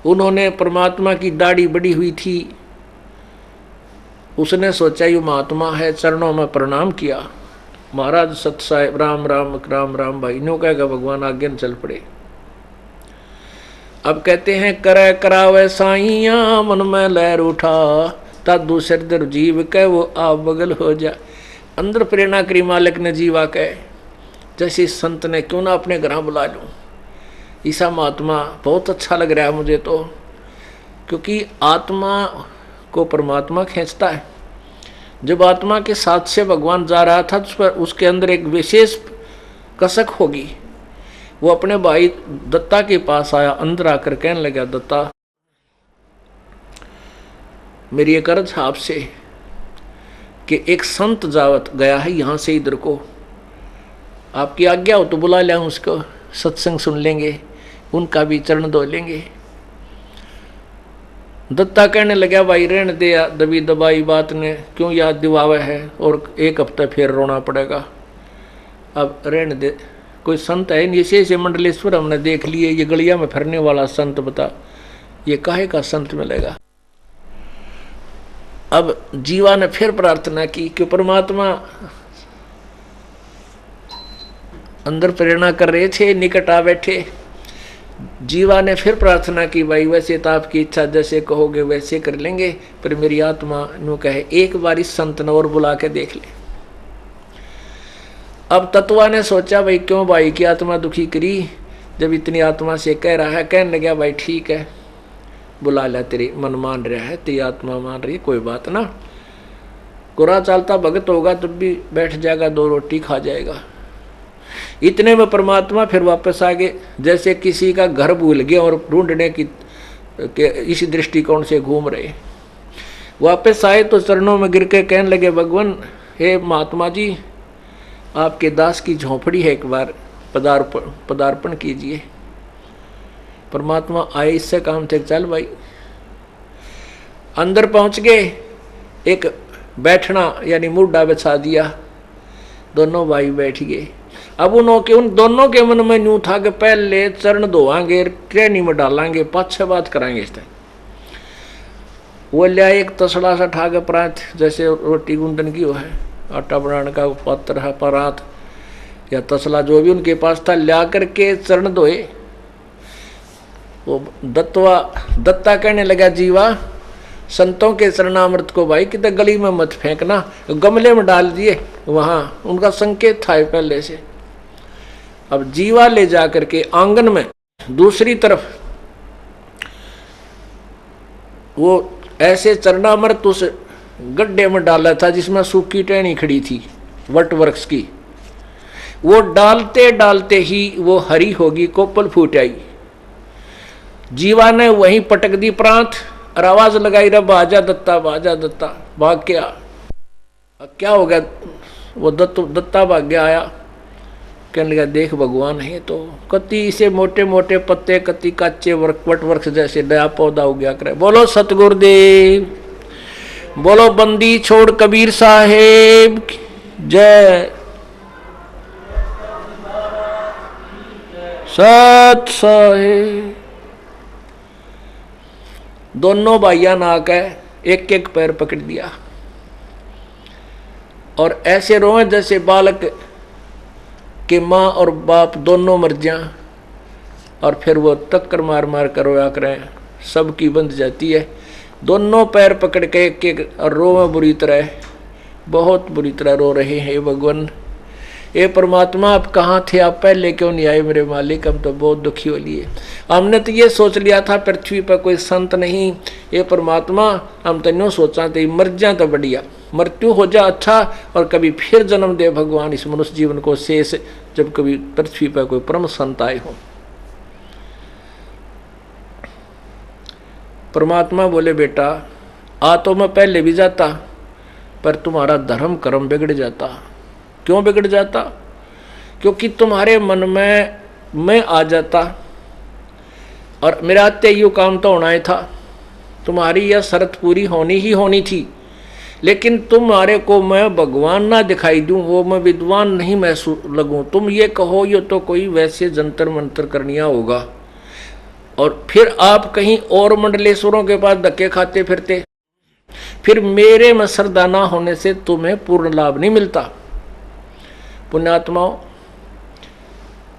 उन्होंने परमात्मा की दाढ़ी बड़ी हुई थी, उसने सोचा ये महात्मा है, चरणों में प्रणाम किया। महाराज सत साहेब राम राम राम राम भाई नो कहेगा, भगवान आगे न चल पड़े। अब कहते हैं करे करावे साइया मन में लहर उठा, ता दूसरे दर जीव कह वो आप बगल हो जा। अंदर प्रेरणा करी मालिक ने जीवा कहे, जैसे संत ने क्यों ना अपने घर बुला लूं। ईसा महात्मा बहुत अच्छा लग रहा है मुझे तो, क्योंकि आत्मा को परमात्मा खींचता है। जब आत्मा के साथ से भगवान जा रहा था तो उसके अंदर एक विशेष कसक होगी। वो अपने भाई दत्ता के पास आया, अंदर आकर कहने लगा, दत्ता मेरी एक अर्ज आपसे कि एक संत जावत गया है यहाँ से इधर को, आपकी आज्ञा हो तो बुला लिया उसको, सत्संग सुन लेंगे, उनका भी चरण धो लेंगे। दत्ता कहने लगा, भाई रहने दे, दबी दबाई बात ने क्यों याद दिवावे है, और एक हफ्ता फिर रोना पड़ेगा। अब रहने दे, कोई संत है नहीं, ऐसे मंडलेश्वर हमने देख लिए, ये गलिया में फिरने वाला संत बता, ये काहे का संत मिलेगा। अब जीवा ने फिर प्रार्थना की कि परमात्मा अंदर प्रेरणा कर रहे थे, निकट आ बैठे। जीवा ने फिर प्रार्थना की, भाई वैसे तो आपकी इच्छा जैसे कहोगे वैसे कर लेंगे, पर मेरी आत्मा नो कहे एक बार इस संत ने और बुला के देख ले। अब तत्वा ने सोचा, भाई क्यों भाई की आत्मा दुखी करी, जब इतनी आत्मा से कह रहा है। कहने लगा, भाई ठीक है बुला ले, तेरी मन मान रहा है, तेरी आत्मा मान रही है, कोई बात ना, कुरा चालता भगत होगा तब भी बैठ जाएगा, 2 रोटी खा जाएगा। इतने में परमात्मा फिर वापस आ गए, जैसे किसी का घर भूल गया और ढूंढने की इसी दृष्टिकोण से घूम रहे। वापस आए तो चरणों में गिर के कहने लगे, भगवान हे महात्मा जी, आपके दास की झोंपड़ी है, एक बार पदार्पण कीजिए। परमात्मा आए, इससे काम थे, चल भाई। अंदर पहुंच गए, एक बैठना यानी मुड्डा बिछा दिया, दोनों भाई बैठ गए। अब उन दोनों के मन में यूं था कि पहले चरण धोवांगे, ट्रेनी में डालांगे, 5-6 बात कराएंगे। इस टाइम वो लिया एक तसड़ा सा ठाके परात, जैसे रोटी गूंदन की हो है, आटा बनाने का पात्र है, परात या तसला जो भी उनके पास था, लिया करके चरण धोए। वो दत्ता कहने लगा, जीवा संतों के चरणामृत को भाई कितने गली में मत फेंकना, गमले में डाल दिए, वहाँ उनका संकेत था पहले से। अब जीवा ले जा करके आंगन में दूसरी तरफ वो ऐसे चरणामृत उस गड्ढे में डाला था जिसमें सूखी टहनी खड़ी थी वट वृक्ष की। वो डालते डालते ही वो हरी होगी, कोपल फूट आई। जीवा ने वहीं पटक दी प्रांत और आवाज लगाई, रे बाजा दत्ता, बाजा दत्ता। भाग के आ। क्या हो गया? वो दत्ता भाग गया, आया, कहने लगा, देख भगवान है तो कति से मोटे मोटे पत्ते, कति कच्चे वट वृक्ष जैसे नया पौधा हो गया करे। बोलो सतगुरुदेव, बोलो बंदी छोड़ कबीर साहेब जय। सत साहेब। दोनों भाइया ना आके एक एक पैर पकड़ दिया और ऐसे रोए जैसे बालक के माँ और बाप दोनों मर जाएं। और फिर वो टक्कर मार मार कर रोया करें, सबकी बंध जाती है। दोनों पैर पकड़ के एक एक और रोवे बुरी तरह, बहुत बुरी तरह रो रहे हैं। भगवान ये परमात्मा आप कहाँ थे, आप पहले क्यों नहीं आए मेरे मालिक, हम तो बहुत दुखी हो लिए। हमने तो ये सोच लिया था पृथ्वी पर कोई संत नहीं, ये परमात्मा हम तो न्यों सोचा थे मर जा तो बढ़िया, मृत्यु हो जा अच्छा, और कभी फिर जन्म दे भगवान इस मनुष्य जीवन को शेष, जब कभी पृथ्वी पर कोई परम संत आए हो। परमात्मा बोले बेटा आ तो मैं पहले भी जाता, पर तुम्हारा धर्म कर्म बिगड़ जाता। क्यों बिगड़ जाता? क्योंकि तुम्हारे मन में मैं आ जाता, और मेरा आते यू काम तो होना ही था, तुम्हारी यह शर्त पूरी होनी ही होनी थी, लेकिन तुम्हारे को मैं भगवान ना दिखाई दूं, वो मैं विद्वान नहीं महसूस लगूं, तुम ये कहो ये तो कोई वैसे जंतर मंतर करनिया होगा, और फिर आप कहीं और मंडलेश्वरों के पास धक्के खाते फिरते, फिर मेरे में श्रद्धा ना होने से तुम्हें पूर्ण लाभ नहीं मिलता। पुण्यात्माओं,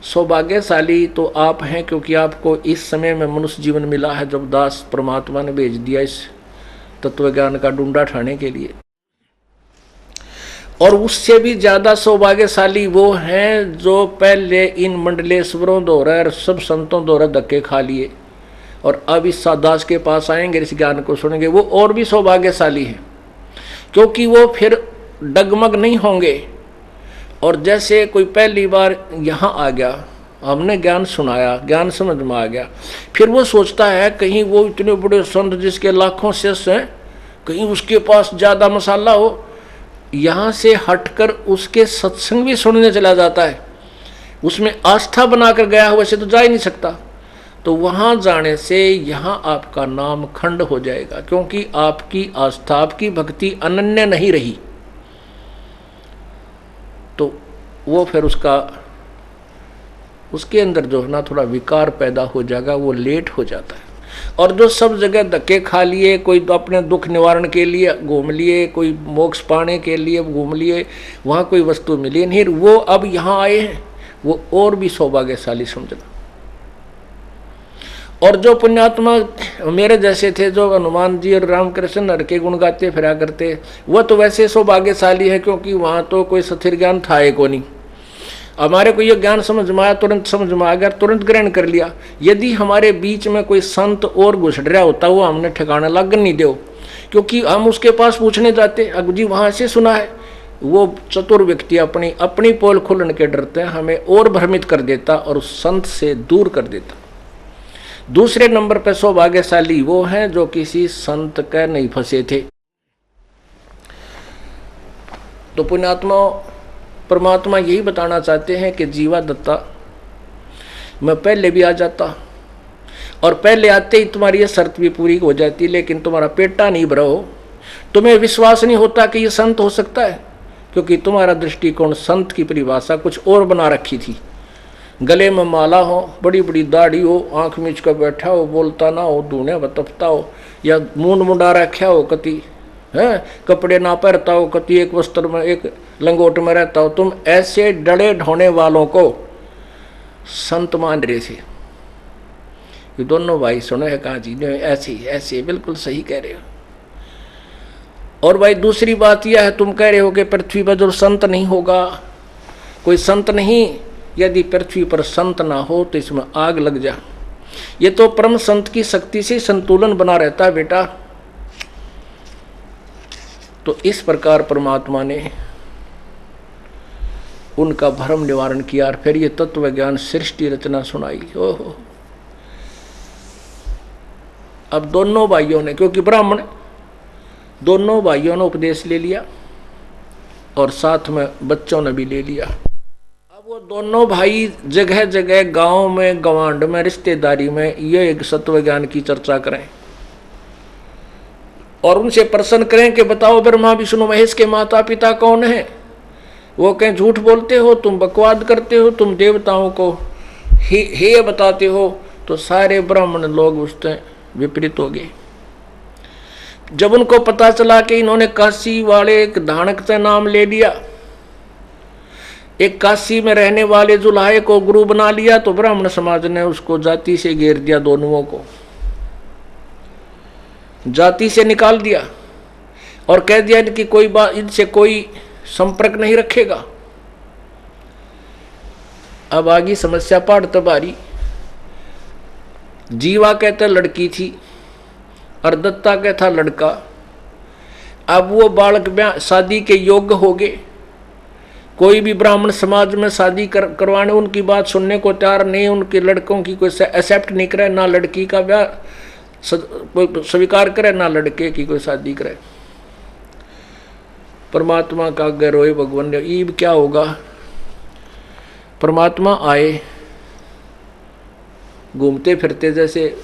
सौभाग्यशाली तो आप हैं, क्योंकि आपको इस समय में मनुष्य जीवन मिला है जब दास परमात्मा ने भेज दिया इस तत्व ज्ञान का डूंडा ठाने के लिए। और उससे भी ज्यादा सौभाग्यशाली वो हैं जो पहले इन मंडलेश्वरों द्वारा और सब संतों द्वारा धक्के खा लिए और अब इस सादास के पास आएंगे, इस ज्ञान को सुनेंगे, वो और भी सौभाग्यशाली है, क्योंकि वो फिर डगमग नहीं होंगे। और जैसे कोई पहली बार यहाँ आ गया, हमने ज्ञान सुनाया, ज्ञान समझ में आ गया, फिर वो सोचता है कहीं वो इतने बड़े संत जिसके लाखों शिष्य हैं, कहीं उसके पास ज़्यादा मसाला हो, यहाँ से हटकर उसके सत्संग भी सुनने चला जाता है, उसमें आस्था बनाकर गया हो, वैसे तो जा ही नहीं सकता। तो वहाँ जाने से यहाँ आपका नाम खंड हो जाएगा, क्योंकि आपकी आस्था, आपकी भक्ति अनन्य नहीं रही। तो वो फिर उसके अंदर जो है ना थोड़ा विकार पैदा हो जाएगा, वो लेट हो जाता है। और जो सब जगह धक्के खा लिए, कोई तो अपने दुख निवारण के लिए घूम लिए, कोई मोक्ष पाने के लिए घूम लिए, वहाँ कोई वस्तु मिली नहीं, वो अब यहाँ आए हैं, वो और भी सौभाग्यशाली समझना। और जो पुण्यात्मा मेरे जैसे थे, जो हनुमान जी और रामकृष्ण हर के गुण गाते फिरा करते, वह तो वैसे सौभाग्यशाली है, क्योंकि वहाँ तो कोई स्थिर ज्ञान था ही को नहीं। हमारे को ये ज्ञान समझ में आया, तुरंत समझ में आ गया, तुरंत ग्रहण कर लिया। यदि हमारे बीच में कोई संत और घुस रहा होता, वो हमने ठिकाना लगन नहीं दो, क्योंकि हम उसके पास पूछने जाते, अब जी वहाँ से सुना है, वो चतुर व्यक्ति अपनी पोल खोलने के डरते हैं हमें और भ्रमित कर देता और उस संत से दूर कर देता। दूसरे नंबर पर सौभाग्यशाली वो हैं जो किसी संत के नहीं फंसे थे। तो पुण्यात्मा परमात्मा यही बताना चाहते हैं कि जीवा दत्ता, मैं पहले भी आ जाता, और पहले आते ही तुम्हारी ये शर्त भी पूरी हो जाती, लेकिन तुम्हारा पेटा नहीं भरा हो, तुम्हें विश्वास नहीं होता कि ये संत हो सकता है, क्योंकि तुम्हारा दृष्टिकोण संत की परिभाषा कुछ और बना रखी थी। गले में माला हो, बड़ी बड़ी दाढ़ी हो, आंख मीच कर बैठा हो, बोलता ना हो, धूने बतपता हो, या मूंड मुंडा रखा हो, कति है कपड़े ना पहनता हो, कति एक वस्त्र में एक लंगोट में रहता हो, तुम ऐसे डरे ढोने वालों को संत मान रहे थे। ये दोनों भाई सुनो है कहा जी, ऐसे बिल्कुल सही कह रहे हो। और भाई दूसरी बात यह है, तुम कह रहे हो कि पृथ्वी पर जो संत नहीं होगा, कोई संत नहीं, यदि पृथ्वी पर संत ना हो तो इसमें आग लग जा। ये तो परम संत की शक्ति से संतुलन बना रहता है बेटा। तो इस प्रकार परमात्मा ने उनका भ्रम निवारण किया और फिर ये तत्व ज्ञान सृष्टि रचना सुनाई। ओहो, अब दोनों भाइयों ने, क्योंकि ब्राह्मण दोनों भाइयों ने उपदेश ले लिया और साथ में बच्चों ने भी ले लिया। अब वो दोनों भाई जगह जगह गांव में, गवांड में, रिश्तेदारी में ये एक सत्व ज्ञान की चर्चा करें और उनसे प्रश्न करें कि बताओ ब्रह्मा विष्णु महेश के माता पिता कौन है। वो कहें झूठ बोलते हो, तुम बकवाद करते हो, तुम देवताओं को हे बताते हो, तो सारे ब्राह्मण लोग उससे विपरीत हो गए। जब उनको पता चला कि इन्होंने काशी वाले एक धानक से नाम ले लिया, एक काशी में रहने वाले जुलाहे को गुरु बना लिया, तो ब्राह्मण समाज ने उसको जाति से घेर दिया, दोनों को जाति से निकाल दिया और कह दिया कि कोई बात इनसे कोई संपर्क नहीं रखेगा। अब आगी समस्या पहाड़ तबारी। जीवा कहता लड़की थी और दत्ता कहता लड़का। अब वो बालक ब्याह शादी के योग्य हो गए। कोई भी ब्राह्मण समाज में शादी करवाने उनकी बात सुनने को तैयार नहीं, उनके लड़कों की कोई एक्सेप्ट नहीं करे, ना लड़की का ब्याह स्वीकार करे ना लड़के की कोई शादी करे। परमात्मा का गरोए भगवान ने ईब क्या होगा। परमात्मा आए घूमते फिरते, जैसे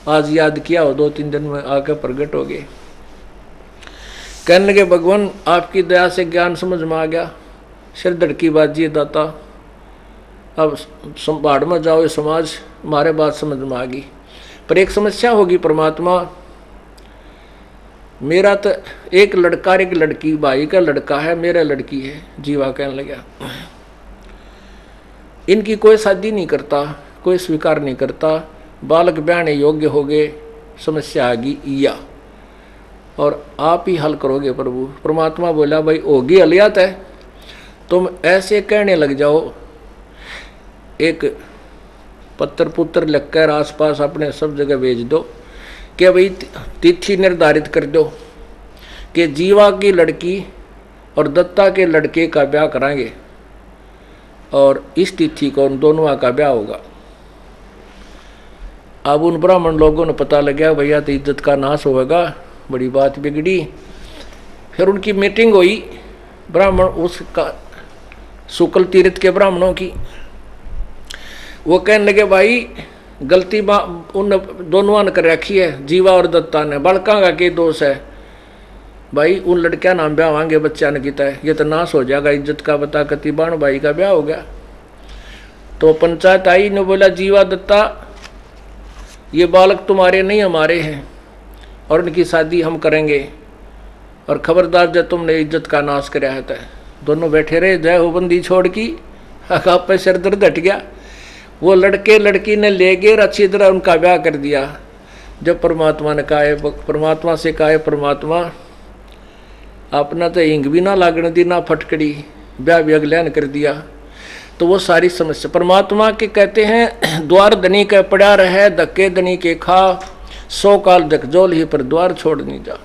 आज याद किया हो 2-3 दिन में आकर प्रकट हो गए। कहने लगे भगवान आपकी दया से ज्ञान समझ में आ गया, सिर धड़की बाजी दाता, अब पहाड़ में जाओ ये समाज हमारे बात समझ में आ गई। पर एक समस्या होगी परमात्मा, मेरा तो एक लड़का एक लड़की, भाई का लड़का है मेरा लड़की है। जीवा कहने लगा इनकी कोई शादी नहीं करता, कोई स्वीकार नहीं करता, बालक ब्याहने योग्य हो गए, समस्या आ गई या और आप ही हल करोगे प्रभु। परमात्मा बोला भाई होगी हलियात है, तुम ऐसे कहने लग जाओ, एक पत्र पुत्र लिखकर आसपास अपने सब जगह भेज दो कि भाई तिथि निर्धारित कर दो कि जीवा की लड़की और दत्ता के लड़के का ब्याह कराएंगे और इस तिथि को उन दोनों का ब्याह होगा। अब उन ब्राह्मण लोगों ने पता लग गया भैया तो इज्जत का नाश होगा, बड़ी बात बिगड़ी। फिर उनकी मीटिंग हुई ब्राह्मण उसका शुक्ल तीर्थ के ब्राह्मणों की। वो कहने लगे भाई गलती उन दोनों ने कर रखी है, जीवा और दत्ता ने, बड़का का के दोष है भाई, उन लड़कियां नाम ब्याह होंगे बच्चा ने किता है, ये तो नाश हो जाएगा इज्जत का, बता कति बाण भाई का ब्याह हो गया। तो पंचायत आई ने बोला जीवा दत्ता ये बालक तुम्हारे नहीं हमारे हैं और उनकी शादी हम करेंगे और खबरदार जब तुमने इज्जत का नाश कराया है। तो दोनों बैठे रहे, जय हो बंदी छोड़ की, आप पे सिर दर्द हट गया। वो लड़के लड़की ने ले गए अच्छी तरह उनका ब्याह कर दिया। जब परमात्मा ने कहा, परमात्मा से कहा परमात्मा अपना तो हिंग भी ना लागने दी ना फटकड़ी, ब्याह भी अगले ने कर दिया। तो वो सारी समस्या परमात्मा के कहते हैं द्वार धनी के पड़ा रहे, धक्के धनी के खा, 100 काल जकजोल ही पर द्वार छोड़ नहीं जा।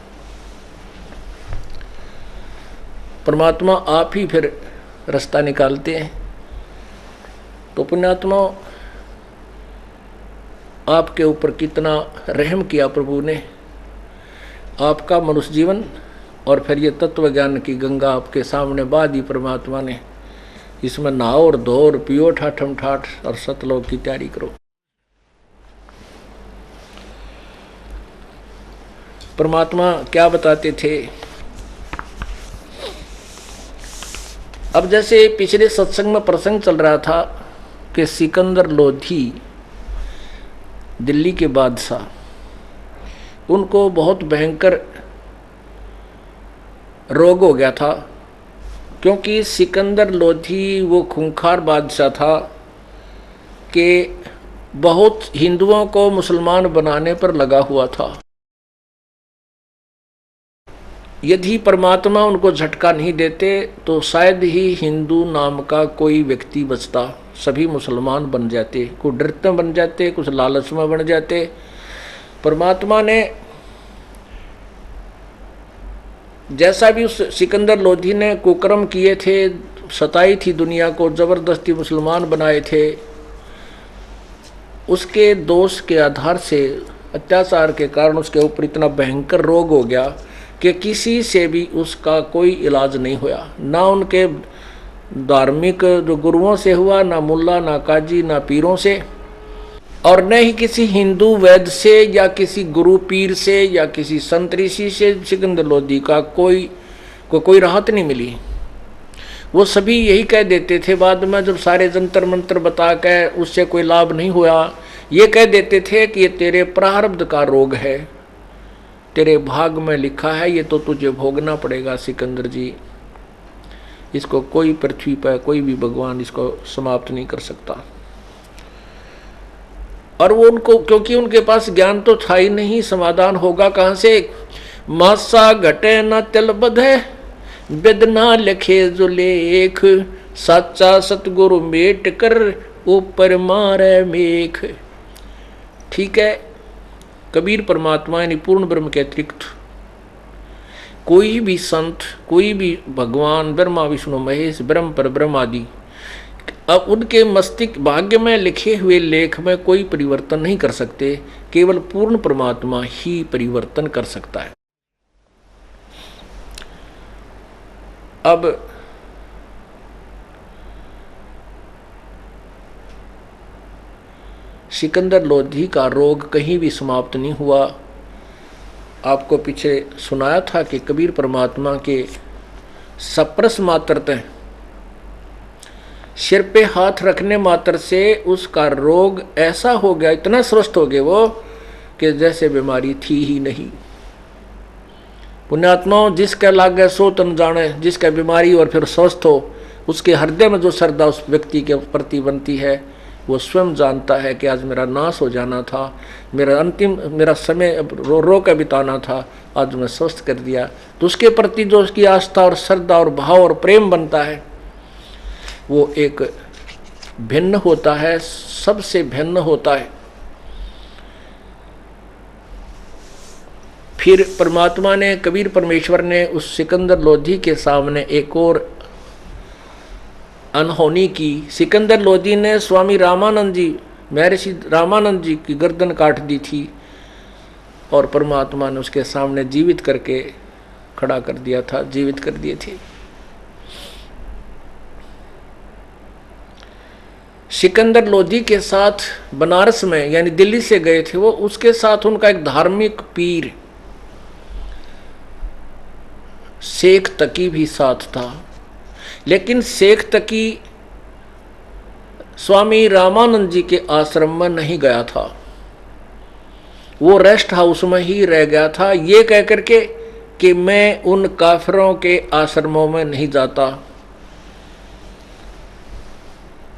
परमात्मा आप ही फिर रास्ता निकालते हैं। तो पुण्यात्मा आपके ऊपर कितना रहम किया प्रभु ने, आपका मनुष्य जीवन और फिर ये तत्व ज्ञान की गंगा आपके सामने बहा दी परमात्मा ने। इसमें नहाओ और धो और पियो ठाठम ठाठ और सतलोक की तैयारी करो। परमात्मा क्या बताते थे। अब जैसे पिछले सत्संग में प्रसंग चल रहा था कि सिकंदर लोधी दिल्ली के बादशाह, उनको बहुत भयंकर रोग हो गया था, क्योंकि सिकंदर लोधी वो खूंखार बादशाह था कि बहुत हिंदुओं को मुसलमान बनाने पर लगा हुआ था। यदि परमात्मा उनको झटका नहीं देते तो शायद ही हिंदू नाम का कोई व्यक्ति बचता, सभी मुसलमान बन जाते, कुछ डरते बन जाते, कुछ लालच में बन जाते। परमात्मा ने जैसा भी उस सिकंदर लोधी ने कुकर्म किए थे, सताई थी दुनिया को, जबरदस्ती मुसलमान बनाए थे, उसके दोष के आधार से अत्याचार के कारण उसके ऊपर इतना भयंकर रोग हो गया कि किसी से भी उसका कोई इलाज नहीं हुआ। ना उनके धार्मिक जो गुरुओं से हुआ, ना मुल्ला, ना काजी, ना पीरों से, और न ही किसी हिंदू वैद्य से या किसी गुरु पीर से या किसी संत ऋषि से सिकंदर लोधी का कोई राहत नहीं मिली। वो सभी यही कह देते थे, बाद में जब सारे जंतर मंत्र बता के उससे कोई लाभ नहीं हुआ, ये कह देते थे कि ये तेरे प्रारब्ध का रोग है, तेरे भाग में लिखा है, ये तो तुझे भोगना पड़ेगा सिकंदर जी, इसको कोई पृथ्वी पर कोई भी भगवान इसको समाप्त नहीं कर सकता। और वो उनको, क्योंकि उनके पास ज्ञान तो था ही नहीं, समाधान होगा कहाँ से। मासा घटे न तिल बधे, वेदना लिखे जो लेख, साचा सतगुरु मेट कर ऊपर मारे मेघ। ठीक है, कबीर परमात्मा यानी पूर्ण ब्रह्म के अतिरिक्त कोई भी संत, कोई भी भगवान ब्रह्मा विष्णु महेश ब्रह्म पर ब्रह्म आदि, अब उनके मस्तिष्क भाग्य में लिखे हुए लेख में कोई परिवर्तन नहीं कर सकते। केवल पूर्ण परमात्मा ही परिवर्तन कर सकता है। अब सिकंदर लोधी का रोग कहीं भी समाप्त नहीं हुआ। आपको पीछे सुनाया था कि कबीर परमात्मा के सप्रस मात्रतः सिर पे हाथ रखने मात्र से उसका रोग ऐसा हो गया, इतना स्वस्थ हो गया वो कि जैसे बीमारी थी ही नहीं। पुण्यात्माओं, जिसका लागे सो तन जाने, जिसका बीमारी और फिर स्वस्थ हो, उसके हृदय में जो श्रद्धा उस व्यक्ति के प्रति बनती है, वो स्वयं जानता है कि आज मेरा नाश हो जाना था, मेरा समय रो के बिताना था, आज मैं स्वस्थ कर दिया। तो उसके प्रति जो उसकी आस्था और श्रद्धा और भाव और प्रेम बनता है, वो एक भिन्न होता है, सबसे भिन्न होता है। फिर परमात्मा ने, कबीर परमेश्वर ने उस सिकंदर लोधी के सामने एक और अनहोनी की। सिकंदर लोधी ने स्वामी रामानंद जी, महर्षि रामानंद जी की गर्दन काट दी थी और परमात्मा ने उसके सामने जीवित करके खड़ा कर दिया था, जीवित कर दिए थे। सिकंदर लोधी के साथ बनारस में, यानी दिल्ली से गए थे वो, उसके साथ उनका एक धार्मिक पीर शेख तकी भी साथ था। लेकिन शेख तकी स्वामी रामानंद जी के आश्रम में नहीं गया था, वो रेस्ट हाउस में ही रह गया था, ये कह करके कि मैं उन काफिरों के आश्रमों में नहीं जाता।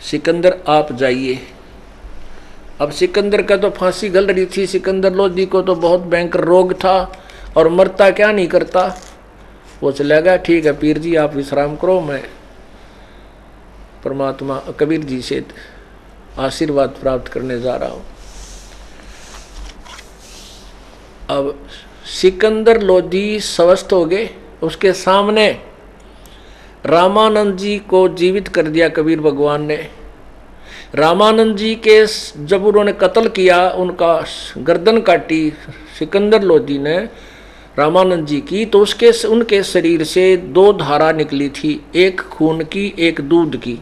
सिकंदर आप जाइए। अब सिकंदर का तो फांसी गल रही थी, सिकंदर लोधी को तो बहुत भयंकर रोग था और मरता क्या नहीं करता। वो चला गया, ठीक है पीर जी आप विश्राम करो, मैं परमात्मा कबीर जी से आशीर्वाद प्राप्त करने जा रहा हूं। अब सिकंदर लोधी स्वस्थ हो गए, उसके सामने रामानंद जी को जीवित कर दिया कबीर भगवान ने। रामानंद जी के जब उन्होंने कत्ल किया, उनका गर्दन काटी सिकंदर लोधी ने रामानंद जी की, तो उनके शरीर से दो धारा निकली थी, एक खून की एक दूध की।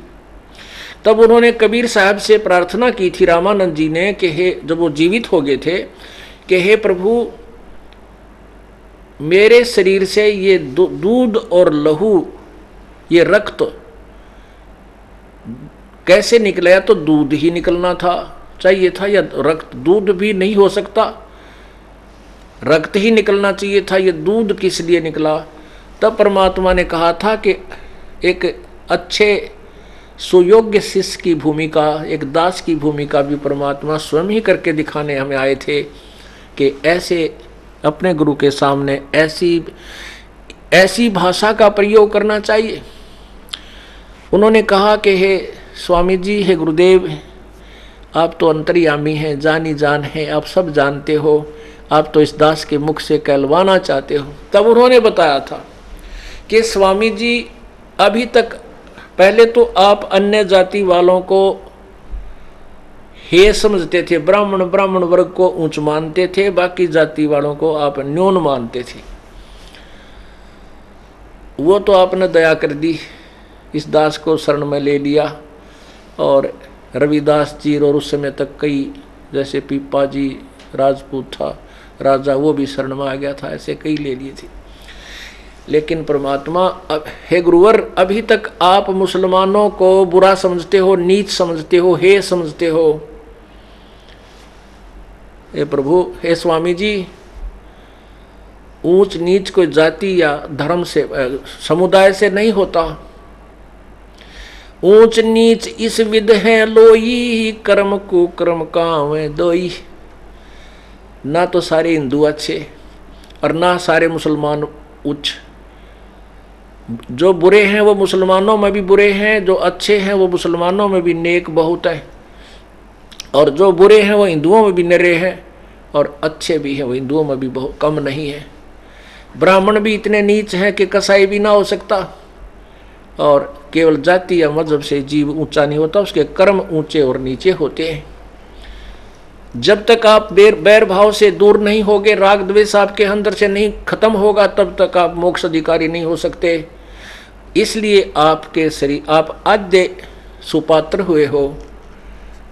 तब उन्होंने कबीर साहब से प्रार्थना की थी रामानंद जी ने कि हे, जब वो जीवित हो गए थे, कि हे प्रभु मेरे शरीर से ये दूध और लहू, ये रक्त कैसे निकला? तो दूध ही निकलना था चाहिए था, या रक्त, दूध भी नहीं हो सकता, रक्त ही निकलना चाहिए था, ये दूध किस लिए निकला? तब परमात्मा ने कहा था कि एक अच्छे सुयोग्य शिष्य की भूमिका, एक दास की भूमिका भी परमात्मा स्वयं ही करके दिखाने हमें आए थे कि ऐसे अपने गुरु के सामने ऐसी भाषा का प्रयोग करना चाहिए। उन्होंने कहा कि हे स्वामी जी, हे गुरुदेव, आप तो अंतर्यामी हैं, जानी जान हैं, आप सब जानते हो, आप तो इस दास के मुख से कहलवाना चाहते हो। तब उन्होंने बताया था कि स्वामी जी अभी तक, पहले तो आप अन्य जाति वालों को हे समझते थे, ब्राह्मण वर्ग को ऊंच मानते थे, बाकी जाति वालों को आप न्यून मानते थे। वो तो आपने दया कर दी, इस दास को शरण में ले लिया, और रविदास जी और उस समय तक कई, जैसे पीपा जी राजपूत था राजा, वो भी शरण में आ गया था, ऐसे कई ले लिए थे। लेकिन परमात्मा, हे गुरुवर, अभी तक आप मुसलमानों को बुरा समझते हो, नीच समझते हो, हे समझते हो। हे प्रभु, हे स्वामी जी, ऊंच नीच कोई जाति या धर्म से, समुदाय से नहीं होता। ऊंच नीच इस विध है लोई, कर्म को कर्म कावे दोई। ना तो सारे हिंदू अच्छे और ना सारे मुसलमान उच्च। जो बुरे हैं वो मुसलमानों में भी बुरे हैं, जो अच्छे हैं वो मुसलमानों में भी नेक बहुत है, और जो बुरे हैं वो हिंदुओं में भी निरे हैं, और अच्छे भी हैं वो हिंदुओं में भी बहुत कम नहीं है। ब्राह्मण भी इतने नीच हैं कि कसाई भी ना हो सकता, और केवल जाति या मजहब से जीव ऊंचा नहीं होता, उसके कर्म ऊंचे और नीचे होते हैं। जब तक आप बैर भाव से दूर नहीं होगे, राग द्वेष आपके अंदर से नहीं खत्म होगा, तब तक आप मोक्ष अधिकारी नहीं हो सकते। इसलिए आपके शरीर, आप आधे सुपात्र हुए हो,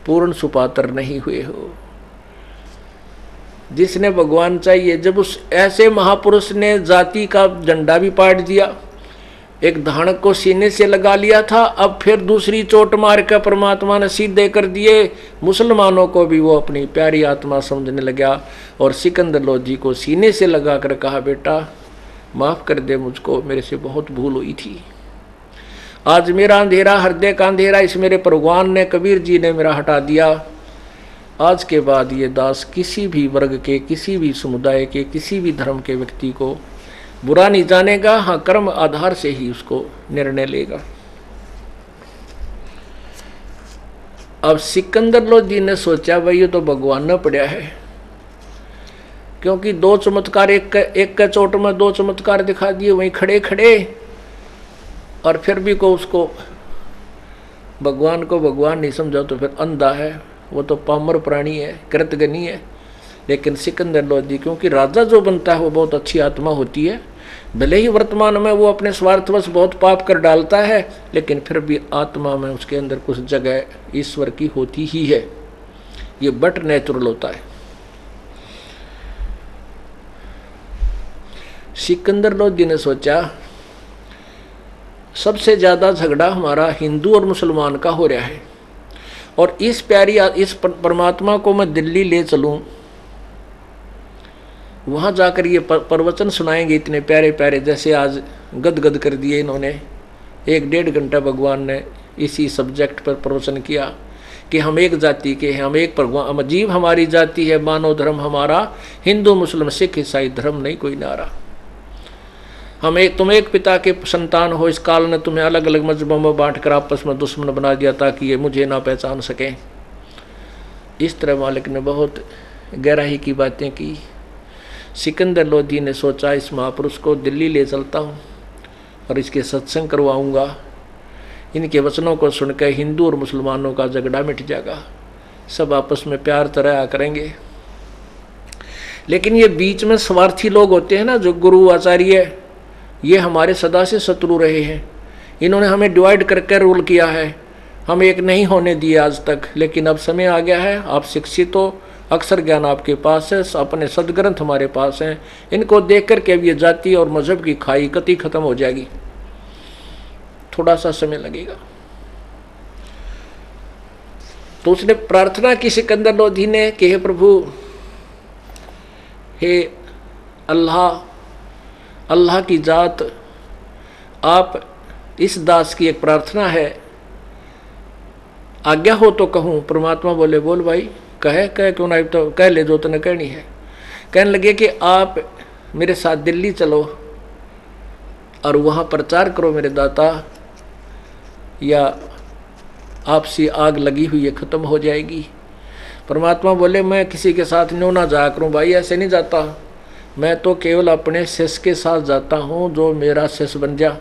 पूर्ण सुपात्र नहीं हुए हो। जिसने भगवान चाहिए, जब उस ऐसे महापुरुष ने जाति का झंडा भी पाट दिया, एक धानक को सीने से लगा लिया था, अब फिर दूसरी चोट मार कर परमात्मा ने सीधे कर दिए। मुसलमानों को भी वो अपनी प्यारी आत्मा समझने लगा, और सिकंदर लोधी को सीने से लगा कर कहा, बेटा माफ कर दे मुझको, मेरे से बहुत भूल हुई थी। आज मेरा अंधेरा, हृदय का अंधेरा इस मेरे भगवान ने, कबीर जी ने मेरा हटा दिया। आज के बाद ये दास किसी भी वर्ग के, किसी भी समुदाय के, किसी भी धर्म के व्यक्ति को बुरा नहीं जानेगा, हाँ कर्म आधार से ही उसको निर्णय लेगा। अब सिकंदर लोधी ने सोचा, भाई ये तो भगवान ने पड़ा है, क्योंकि दो चमत्कार, एक का चोट में दो चमत्कार दिखा दिए वहीं खड़े खड़े, और फिर भी को उसको भगवान को भगवान नहीं समझा तो फिर अंधा है, वो तो पामर प्राणी है, कृतघ्नी है। लेकिन सिकंदर लोधी, क्योंकि राजा जो बनता है वो बहुत अच्छी आत्मा होती है, भले ही वर्तमान में वो अपने स्वार्थवश बहुत पाप कर डालता है, लेकिन फिर भी आत्मा में उसके अंदर कुछ जगह ईश्वर की होती ही है। ये बट नेचुरल होता है। सिकंदर लोधी ने सोचा, सबसे ज्यादा झगड़ा हमारा हिंदू और मुसलमान का हो रहा है, और इस प्यारी इस परमात्मा को मैं दिल्ली ले चलूं, वहां जाकर ये प्रवचन सुनाएंगे इतने प्यारे प्यारे, जैसे आज गदगद कर दिए इन्होंने। 1-1.5 घंटा भगवान ने इसी सब्जेक्ट पर प्रवचन किया कि हम एक जाति के हैं, हम एक भगवान, जीव हमारी जाति है, मानव धर्म हमारा, हिंदू मुस्लिम सिख ईसाई धर्म नहीं कोई नारा। तुम एक पिता के संतान हो, इस काल ने तुम्हें अलग अलग मजहबों में बांट कर आपस में दुश्मन बना दिया ताकि ये मुझे ना पहचान सकें। इस तरह मालिक ने बहुत गहराई की बातें की। सिकंदर लोधी ने सोचा, इस महापुरुष को दिल्ली ले चलता हूँ और इसके सत्संग करवाऊँगा, इनके वचनों को सुनकर हिंदू और मुसलमानों का झगड़ा मिट जाएगा, सब आपस में प्यार तरह करेंगे। लेकिन ये बीच में स्वार्थी लोग होते हैं ना, जो गुरु आचार्य, ये हमारे सदा से शत्रु रहे हैं। इन्होंने हमें डिवाइड करके रूल किया है, हम एक नहीं होने दिए आज तक। लेकिन अब समय आ गया है, आप शिक्षित हो, अक्षर ज्ञान आपके पास है, अपने सदग्रंथ हमारे पास हैं, इनको देख कर के अब ये जाति और मजहब की खाई कति खत्म हो जाएगी। थोड़ा सा समय लगेगा। तो उसने प्रार्थना की सिकंदर लोधी ने कि हे प्रभु, हे अल्लाह, अल्लाह की जात, आप इस दास की एक प्रार्थना है, आज्ञा हो तो कहूँ। परमात्मा बोले, बोल भाई, कहे क्यों ना, तो कह ले जो तूने कहनी है। कहने लगे कि आप मेरे साथ दिल्ली चलो और वहाँ प्रचार करो मेरे दाता, या आपसी आग लगी हुई है ख़त्म हो जाएगी। परमात्मा बोले, मैं किसी के साथ न्यों ना जाया करूँ भाई, ऐसे नहीं जाता, मैं तो केवल अपने शिष्य के साथ जाता हूँ, जो मेरा शिष्य बन जा।